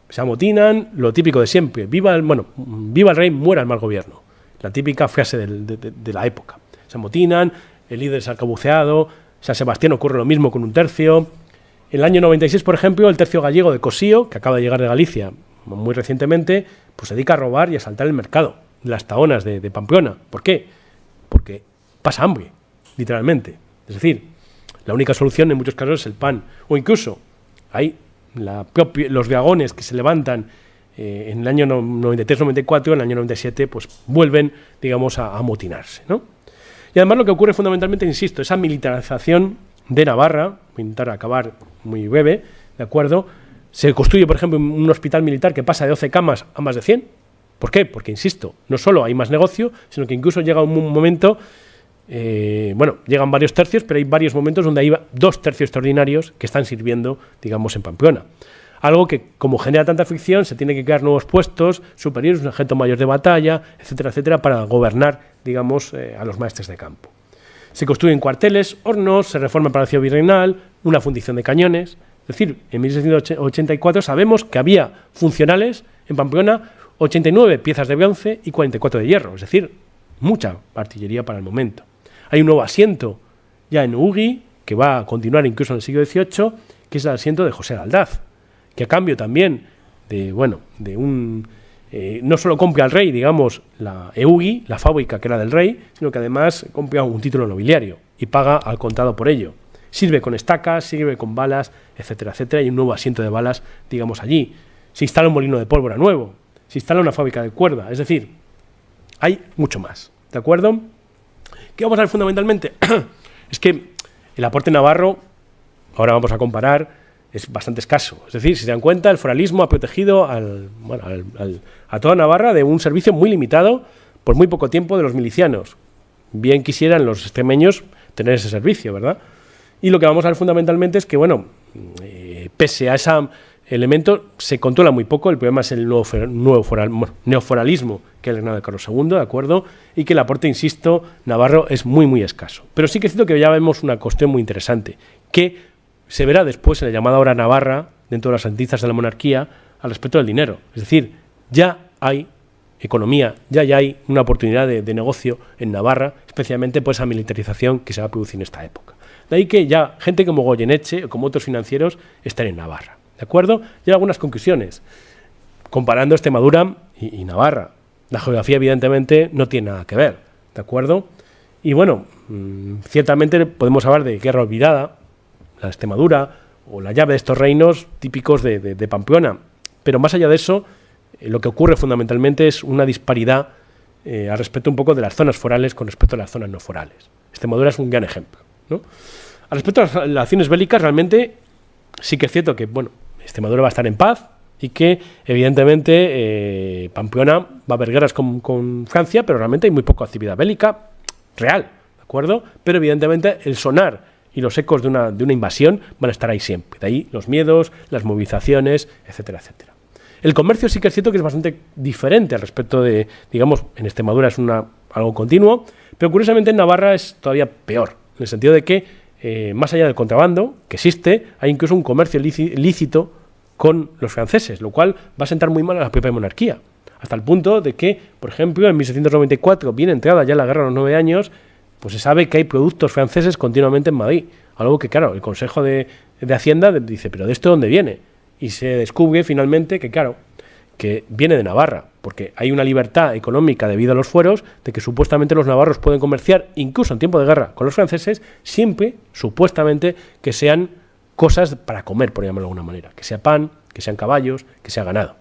Se amotinan, lo típico de siempre, viva el rey, muera el mal gobierno. La típica frase de la época. Se amotinan, el líder es arcabuceado, San Sebastián ocurre lo mismo con un tercio. En el año 96, por ejemplo, el tercio gallego de Cosío, que acaba de llegar de Galicia muy recientemente, pues se dedica a robar y a asaltar el mercado de las taonas de Pamplona. ¿Por qué? Porque pasa hambre, literalmente. Es decir, la única solución en muchos casos es el pan. O incluso hay los dragones que se levantan en el año 93-94, en el año 97, pues vuelven, a amotinarse, ¿no? Y además lo que ocurre fundamentalmente, insisto, esa militarización de Navarra, voy a intentar acabar muy breve, ¿de acuerdo? Se construye, por ejemplo, un hospital militar que pasa de 12 camas a más de 100. ¿Por qué? Porque, insisto, no solo hay más negocio, sino que incluso llega un momento, llegan varios tercios, pero hay varios momentos donde hay 2 tercios extraordinarios que están sirviendo, en Pamplona. Algo que, como genera tanta fricción, se tiene que crear nuevos puestos superiores, un sargento mayor de batalla, etcétera, etcétera, para gobernar, a los maestres de campo. Se construyen cuarteles, hornos, se reforma el Palacio Virreinal, una fundición de cañones. Es decir, en 1684 sabemos que había funcionales en Pamplona 89 piezas de bronce y 44 de hierro, es decir, mucha artillería para el momento. Hay un nuevo asiento ya en Ugui, que va a continuar incluso en el siglo XVIII, que es el asiento de José de Aldaz, que a cambio también no solo compra al rey, la EUGI, la fábrica que era del rey, sino que además compra un título nobiliario y paga al contado por ello. Sirve con estacas, sirve con balas, etcétera, etcétera, y un nuevo asiento de balas, allí. Se instala un molino de pólvora nuevo, se instala una fábrica de cuerda, es decir, hay mucho más, ¿de acuerdo? ¿Qué vamos a ver fundamentalmente? Es que el aporte navarro, ahora vamos a comparar, es bastante escaso. Es decir, si se dan cuenta, el foralismo ha protegido a toda Navarra de un servicio muy limitado por muy poco tiempo de los milicianos. Bien quisieran los extremeños tener ese servicio, ¿verdad? Y lo que vamos a ver fundamentalmente es que, pese a ese elemento, se controla muy poco. El problema es el neoforalismo que es el reinado de Carlos II, ¿de acuerdo? Y que el aporte, insisto, navarro es muy, muy escaso. Pero sí que es cierto que ya vemos una cuestión muy interesante, que se verá después en la llamada hora navarra, dentro de las antítesis de la monarquía, al respecto del dinero. Es decir, ya hay economía, ya hay una oportunidad de negocio en Navarra, especialmente por esa militarización que se va a producir en esta época. De ahí que ya gente como Goyeneche o como otros financieros estén en Navarra, ¿de acuerdo? Y hay algunas conclusiones, comparando Extremadura y Navarra. La geografía, evidentemente, no tiene nada que ver, ¿de acuerdo? Y ciertamente podemos hablar de guerra olvidada, la Extremadura o la llave de estos reinos típicos de Pamplona. Pero más allá de eso, lo que ocurre fundamentalmente es una disparidad al respecto un poco de las zonas forales con respecto a las zonas no forales. Extremadura es un gran ejemplo, ¿no? Al respecto a las acciones bélicas, realmente sí que es cierto que Extremadura va a estar en paz y que evidentemente Pamplona va a haber guerras con Francia, pero realmente hay muy poca actividad bélica real, ¿de acuerdo? Pero evidentemente el sonar y los ecos de una invasión van a estar ahí siempre. De ahí los miedos, las movilizaciones, etcétera, etcétera. El comercio sí que es cierto que es bastante diferente al respecto de, en Extremadura es algo continuo, pero curiosamente en Navarra es todavía peor, en el sentido de que, más allá del contrabando, que existe, hay incluso un comercio lícito con los franceses, lo cual va a sentar muy mal a la propia monarquía, hasta el punto de que, por ejemplo, en 1794, bien entrada ya la guerra de los 9 años, pues se sabe que hay productos franceses continuamente en Madrid, Algo que, claro, el Consejo de Hacienda dice, ¿pero de esto dónde viene? Y se descubre finalmente que, claro, que viene de Navarra, porque hay una libertad económica debido a los fueros, de que supuestamente los navarros pueden comerciar, incluso en tiempo de guerra, con los franceses, siempre, supuestamente, que sean cosas para comer, por llamarlo de alguna manera, que sea pan, que sean caballos, que sea ganado.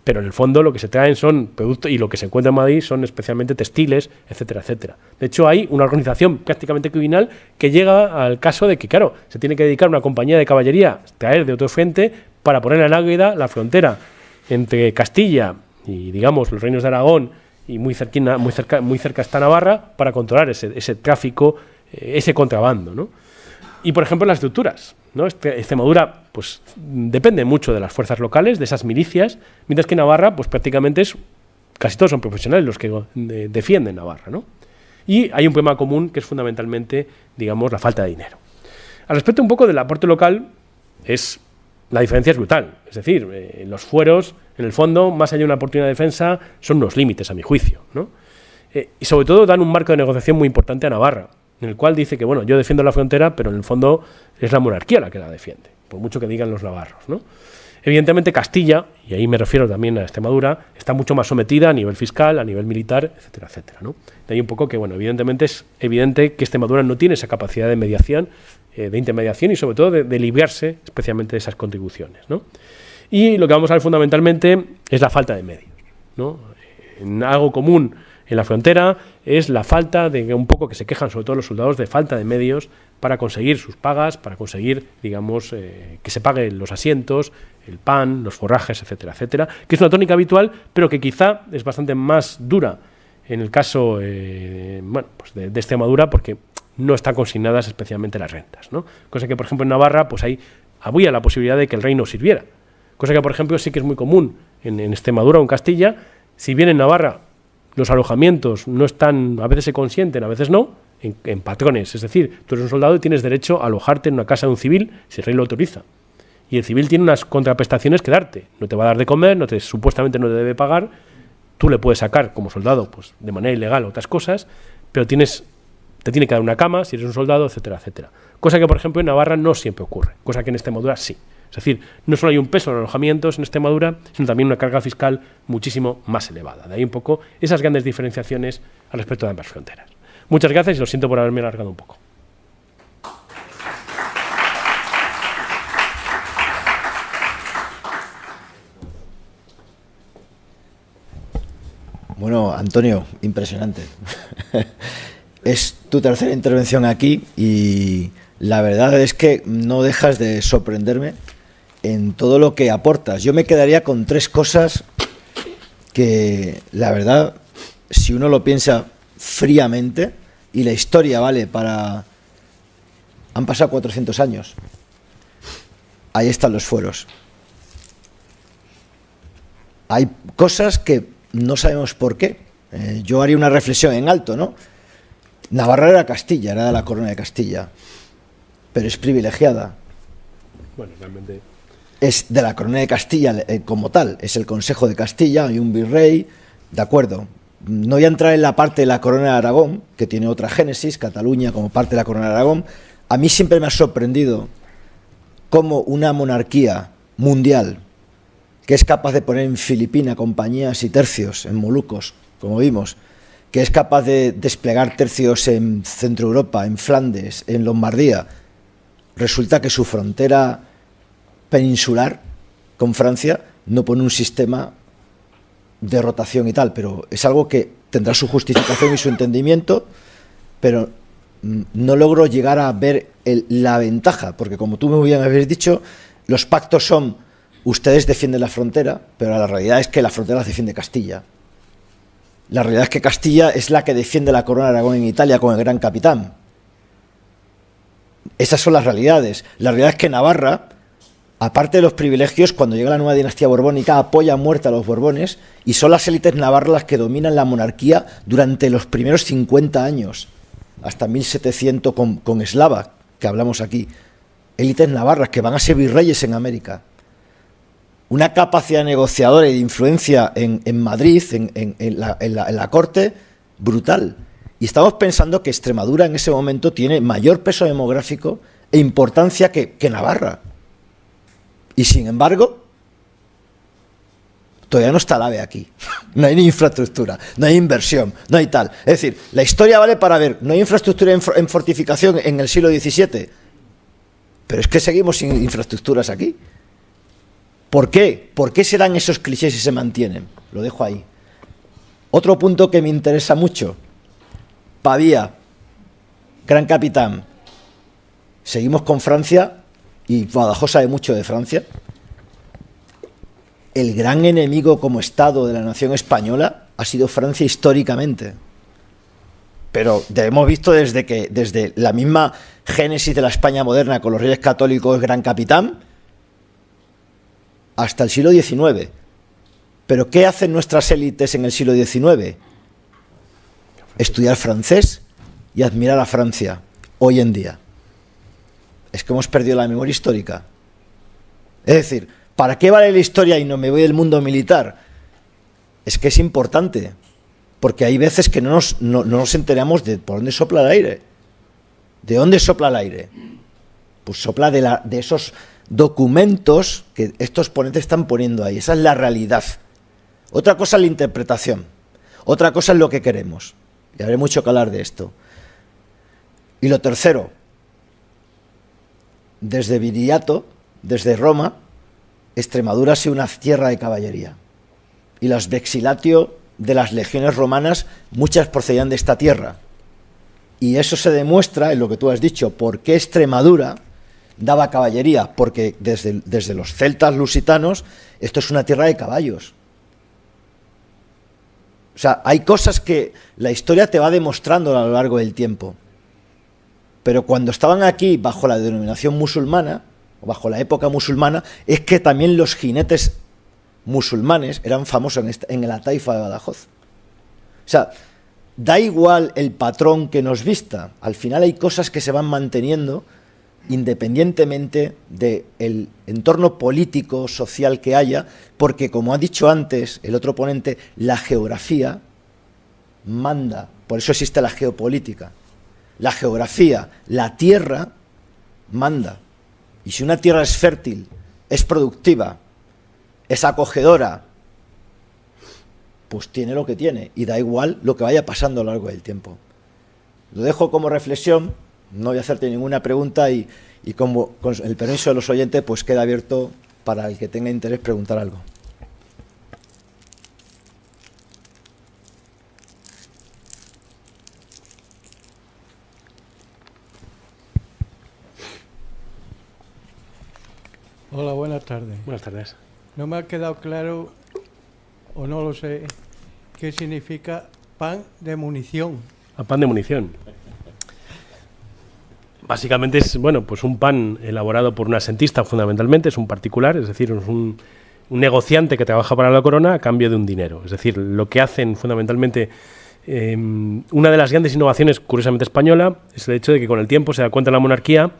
Pero en el fondo lo que se traen son productos, y lo que se encuentra en Madrid son especialmente textiles, etcétera, etcétera. De hecho, hay una organización prácticamente criminal que llega al caso de que, claro, se tiene que dedicar una compañía de caballería a traer de otro frente para poner en Águeda la frontera entre Castilla y, digamos, los reinos de Aragón, y muy cerca está Navarra, para controlar ese tráfico, ese contrabando, ¿no? Y, por ejemplo, las estructuras, ¿no? Extremadura, pues, depende mucho de las fuerzas locales, de esas milicias, mientras que Navarra, pues, prácticamente casi todos son profesionales los que defienden Navarra, ¿no? Y hay un problema común que es fundamentalmente, digamos, la falta de dinero. Al respecto un poco del aporte local, la diferencia es brutal. Es decir, los fueros, en el fondo, más allá de una oportunidad de defensa, son unos límites, a mi juicio, ¿no? Y sobre todo dan un marco de negociación muy importante a Navarra, en el cual dice que, bueno, yo defiendo la frontera, pero en el fondo es la monarquía la que la defiende, por mucho que digan los navarros, ¿no? Evidentemente Castilla, y ahí me refiero también a Extremadura, está mucho más sometida a nivel fiscal, a nivel militar, etcétera, etcétera, ¿no? De ahí un poco que, bueno, evidentemente es evidente que Extremadura no tiene esa capacidad de mediación, de intermediación y sobre todo de librarse especialmente de esas contribuciones, ¿no? Y lo que vamos a ver fundamentalmente es la falta de medios, ¿no? En algo común en la frontera es la falta de un poco que se quejan sobre todo los soldados de falta de medios para conseguir sus pagas, para conseguir, digamos, que se paguen los asientos, el pan, los forrajes, etcétera, etcétera, que es una tónica habitual, pero que quizá es bastante más dura en el caso pues de Extremadura, porque no están consignadas especialmente las rentas, ¿no? Cosa que, por ejemplo, en Navarra pues había la posibilidad de que el reino sirviera. Cosa que, por ejemplo, sí que es muy común en Extremadura o en Castilla. Si bien en Navarra los alojamientos no están, a veces se consienten, a veces no, en patrones. Es decir, tú eres un soldado y tienes derecho a alojarte en una casa de un civil si el rey lo autoriza. Y el civil tiene unas contraprestaciones que darte. No te va a dar de comer, supuestamente no te debe pagar. Tú le puedes sacar como soldado pues de manera ilegal otras cosas, pero te tiene que dar una cama si eres un soldado, etcétera, etcétera. Cosa que, por ejemplo, en Navarra no siempre ocurre, cosa que en Extremadura sí. Es decir, no solo hay un peso en los alojamientos en Extremadura, sino también una carga fiscal muchísimo más elevada. De ahí un poco esas grandes diferenciaciones al respecto de ambas fronteras. Muchas gracias y lo siento por haberme alargado un poco. Bueno, Antonio, impresionante. Es tu tercera intervención aquí y la verdad es que no dejas de sorprenderme en todo lo que aportas. Yo me quedaría con tres cosas que, la verdad, si uno lo piensa fríamente, y la historia vale para... Han pasado 400 años. Ahí están los fueros. Hay cosas que no sabemos por qué. Yo haría una reflexión en alto, ¿no? Navarra era Castilla, era de la corona de Castilla, pero es privilegiada. Bueno, realmente... Es de la corona de Castilla como tal, es el Consejo de Castilla, hay un virrey, de acuerdo. No voy a entrar en la parte de la corona de Aragón, que tiene otra génesis, Cataluña como parte de la corona de Aragón. A mí siempre me ha sorprendido cómo una monarquía mundial, que es capaz de poner en Filipinas compañías y tercios, en Molucos, como vimos, que es capaz de desplegar tercios en Centro Europa, en Flandes, en Lombardía, resulta que su frontera peninsular con Francia no pone un sistema de rotación y tal, pero es algo que tendrá su justificación y su entendimiento, pero no logro llegar a ver la ventaja, porque como tú muy bien habéis dicho, los pactos son, ustedes defienden la frontera, pero la realidad es que la frontera la defiende Castilla. La realidad es que Castilla es la que defiende la corona de Aragón en Italia con el gran capitán. Esas son las realidades. La realidad es que Navarra, aparte de los privilegios, cuando llega la nueva dinastía borbónica, apoya a muerte a los borbones y son las élites navarras las que dominan la monarquía durante los primeros 50 años, hasta 1700 con Eslava, que hablamos aquí. Élites navarras que van a ser virreyes en América. Una capacidad negociadora y de influencia en Madrid, en la corte, brutal. Y estamos pensando que Extremadura en ese momento tiene mayor peso demográfico e importancia que Navarra. Y sin embargo, todavía no está el AVE aquí. No hay ni infraestructura, no hay inversión, no hay tal. Es decir, la historia vale para ver, no hay infraestructura en fortificación en el siglo XVII, pero es que seguimos sin infraestructuras aquí. ¿Por qué? ¿Por qué se dan esos clichés y se mantienen? Lo dejo ahí. Otro punto que me interesa mucho. Pavía, gran capitán. Seguimos con Francia, y Badajoz sabe mucho de Francia. El gran enemigo como Estado de la nación española ha sido Francia históricamente. Pero hemos visto desde la misma génesis de la España moderna con los reyes católicos, gran capitán, hasta el siglo XIX. ¿Pero qué hacen nuestras élites en el siglo XIX? Estudiar francés y admirar a Francia hoy en día. Es que hemos perdido la memoria histórica. Es decir, ¿para qué vale la historia y no me voy del mundo militar? Es que es importante, porque hay veces que no nos enteramos de por dónde sopla el aire. ¿De dónde sopla el aire? Pues sopla de esos documentos que estos ponentes están poniendo ahí. Esa es la realidad. Otra cosa es la interpretación. Otra cosa es lo que queremos. Y habré mucho que hablar de esto. Y lo tercero, desde Viriato, desde Roma, Extremadura ha sido una tierra de caballería. Y las vexilatio de las legiones romanas, muchas procedían de esta tierra. Y eso se demuestra en lo que tú has dicho. ¿Por qué Extremadura daba caballería? Porque desde los celtas lusitanos, esto es una tierra de caballos. O sea, hay cosas que la historia te va demostrando a lo largo del tiempo. Pero cuando estaban aquí bajo la denominación musulmana, o bajo la época musulmana, es que también los jinetes musulmanes eran famosos en la taifa de Badajoz. O sea, da igual el patrón que nos vista, al final hay cosas que se van manteniendo independientemente del entorno político, social que haya, porque como ha dicho antes el otro ponente, la geografía manda, por eso existe la geopolítica. La geografía, la tierra, manda. Y si una tierra es fértil, es productiva, es acogedora, pues tiene lo que tiene. Y da igual lo que vaya pasando a lo largo del tiempo. Lo dejo como reflexión, no voy a hacerte ninguna pregunta y como con el permiso de los oyentes, pues queda abierto para el que tenga interés preguntar algo. Hola, buenas tardes. Buenas tardes. No me ha quedado claro, o no lo sé, qué significa pan de munición. A pan de munición. Básicamente es, bueno, pues un pan elaborado por un asentista fundamentalmente, es un particular, es decir, es un negociante que trabaja para la corona a cambio de un dinero. Es decir, lo que hacen fundamentalmente, una de las grandes innovaciones curiosamente española, es el hecho de que con el tiempo se da cuenta la monarquía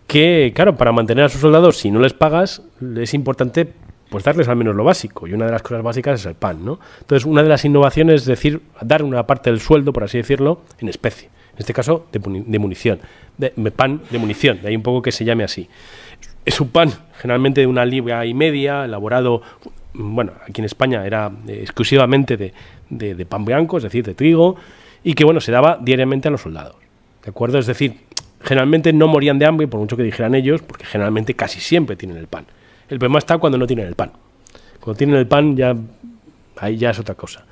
que, claro, para mantener a sus soldados, si no les pagas, es importante pues darles al menos lo básico, y una de las cosas básicas es el pan, ¿no? Entonces, una de las innovaciones es decir, dar una parte del sueldo, por así decirlo, en especie, en este caso de munición, de pan de munición, de ahí un poco que se llame así. Es un pan generalmente de 1,5 libras, elaborado, bueno, aquí en España era exclusivamente de pan blanco, es decir, de trigo, y que, bueno, se daba diariamente a los soldados, ¿de acuerdo? Es decir, generalmente no morían de hambre, por mucho que dijeran ellos, porque generalmente casi siempre tienen el pan. El problema está cuando no tienen el pan. Cuando tienen el pan, ahí ya es otra cosa.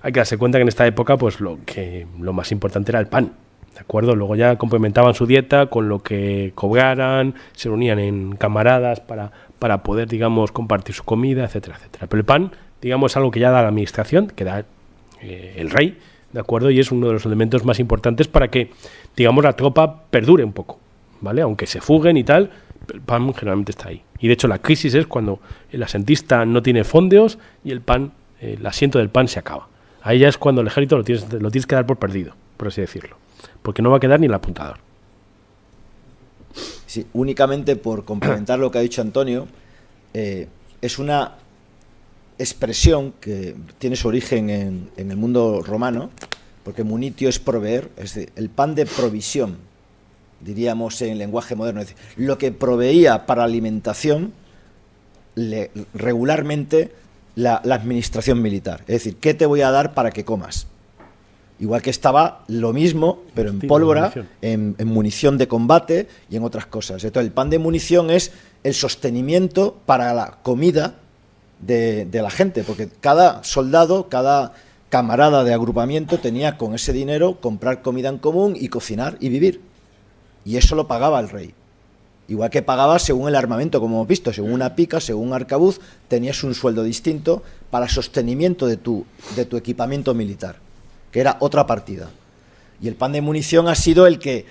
Hay que darse cuenta que en esta época, pues lo más importante era el pan, ¿de acuerdo? Luego ya complementaban su dieta con lo que cobraran, se reunían en camaradas para poder, digamos, compartir su comida, etcétera, etcétera. Pero el pan, digamos, es algo que ya da la administración, que da el rey, ¿de acuerdo? Y es uno de los elementos más importantes para que, digamos, la tropa perdure un poco, ¿vale? Aunque se fuguen y tal, el pan generalmente está ahí. Y de hecho la crisis es cuando el asentista no tiene fondeos y el asiento del pan se acaba. Ahí ya es cuando el ejército lo tienes que dar por perdido, por así decirlo, porque no va a quedar ni el apuntador. Sí, únicamente por complementar lo que ha dicho Antonio, es una expresión que tiene su origen en el mundo romano, porque munitio es proveer, es decir, el pan de provisión, diríamos en lenguaje moderno, es decir, lo que proveía para alimentación regularmente la administración militar. Es decir, ¿qué te voy a dar para que comas? Igual que estaba lo mismo, pero en pólvora, en munición de combate y en otras cosas. Entonces, el pan de munición es el sostenimiento para la comida de la gente, porque cada soldado, cada camarada de agrupamiento tenía con ese dinero comprar comida en común y cocinar y vivir. Y eso lo pagaba el rey. Igual que pagaba según el armamento, como hemos visto, según una pica, según un arcabuz, tenías un sueldo distinto para sostenimiento de tu equipamiento militar, que era otra partida. Y el pan de munición ha sido el que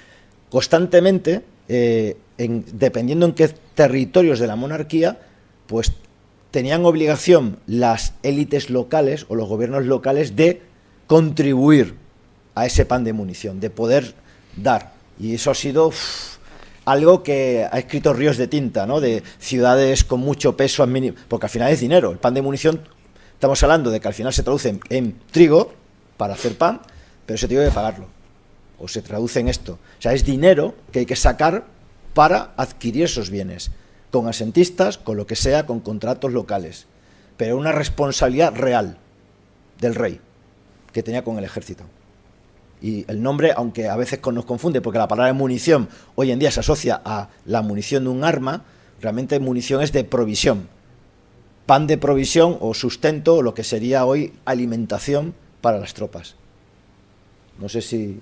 constantemente, dependiendo en qué territorios de la monarquía, pues tenían obligación las élites locales o los gobiernos locales de contribuir a ese pan de munición, de poder dar. Y eso ha sido algo que ha escrito ríos de tinta, ¿no? De ciudades con mucho peso, porque al final es dinero. El pan de munición, estamos hablando de que al final se traduce en trigo para hacer pan, pero ese trigo hay que pagarlo. O se traduce en esto. O sea, es dinero que hay que sacar para adquirir esos bienes, con asentistas, con lo que sea, con contratos locales. Pero una responsabilidad real del rey, que tenía con el ejército. Y el nombre, aunque a veces nos confunde, porque la palabra munición hoy en día se asocia a la munición de un arma, realmente munición es de provisión. Pan de provisión o sustento, o lo que sería hoy alimentación para las tropas. No sé si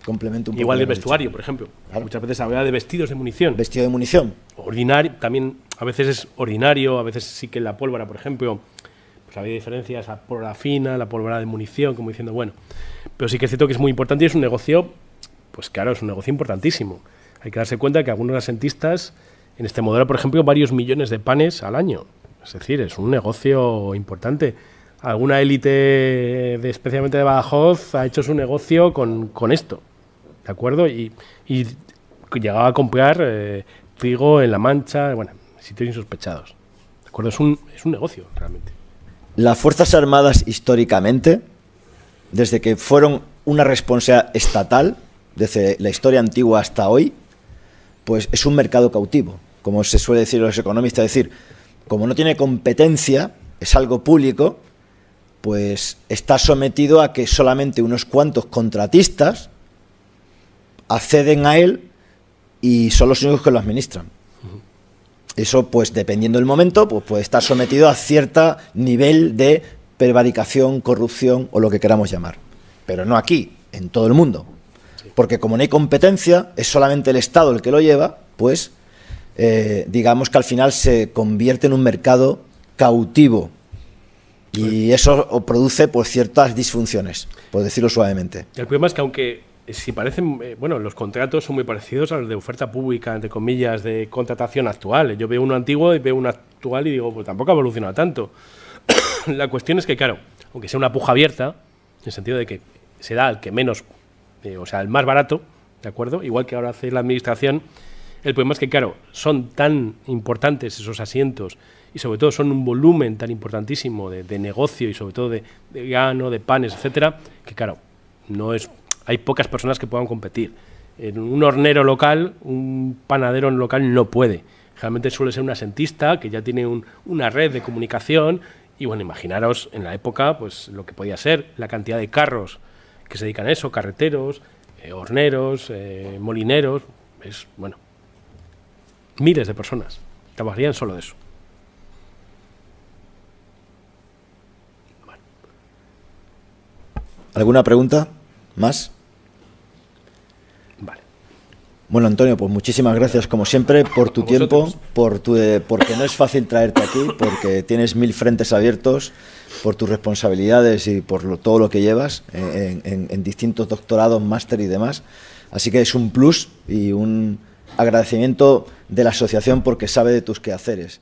complemento un poco. Igual el vestuario, por ejemplo. Claro. Muchas veces habla de vestidos de munición. Vestido de munición. Ordinario, también a veces es ordinario, a veces sí que en la pólvora, por ejemplo, pues había diferencias, la pólvora fina, la pólvora de munición, como diciendo, bueno. Pero sí que es cierto que es muy importante y es un negocio, pues claro, es un negocio importantísimo. Hay que darse cuenta que algunos asentistas, en este modelo, por ejemplo, varios millones de panes al año. Es decir, es un negocio importante. Alguna élite, especialmente de Badajoz, ha hecho su negocio con esto, ¿de acuerdo? Y llegaba a comprar trigo en La Mancha, bueno, sitios insospechados, ¿de acuerdo? Es un negocio, realmente. Las Fuerzas Armadas, históricamente, desde que fueron una responsabilidad estatal, desde la historia antigua hasta hoy, pues es un mercado cautivo, como se suele decir los economistas, es decir, como no tiene competencia, es algo público, pues está sometido a que solamente unos cuantos contratistas acceden a él y son los únicos que lo administran. Eso, pues dependiendo del momento, pues puede estar sometido a cierto nivel de prevaricación, corrupción o lo que queramos llamar. Pero no aquí, en todo el mundo. Porque como no hay competencia, es solamente el Estado el que lo lleva, pues digamos que al final se convierte en un mercado cautivo. Y eso produce pues ciertas disfunciones, por decirlo suavemente. El problema es que aunque si parecen, bueno, los contratos son muy parecidos a los de oferta pública, entre comillas, de contratación actual. Yo veo uno antiguo y veo uno actual y digo, pues tampoco ha evolucionado tanto. La cuestión es que, claro, aunque sea una puja abierta, en el sentido de que se da al que menos, o sea, el más barato, ¿de acuerdo? Igual que ahora hace la administración, el problema es que, claro, son tan importantes esos asientos y sobre todo son un volumen tan importantísimo de negocio y sobre todo de grano, de panes, etcétera, que claro, hay pocas personas que puedan competir. En un hornero local, un panadero local no puede. Generalmente suele ser un asentista que ya tiene una red de comunicación y bueno, imaginaros en la época pues lo que podía ser, la cantidad de carros que se dedican a eso, carreteros, horneros, molineros, es bueno, miles de personas trabajarían solo de eso. ¿Alguna pregunta más? Vale. Bueno, Antonio, pues muchísimas gracias como siempre por tu tiempo, porque no es fácil traerte aquí, porque tienes 1000 frentes abiertos, por tus responsabilidades y por todo lo que llevas en distintos doctorados, máster y demás. Así que es un plus y un agradecimiento de la asociación porque sabe de tus quehaceres.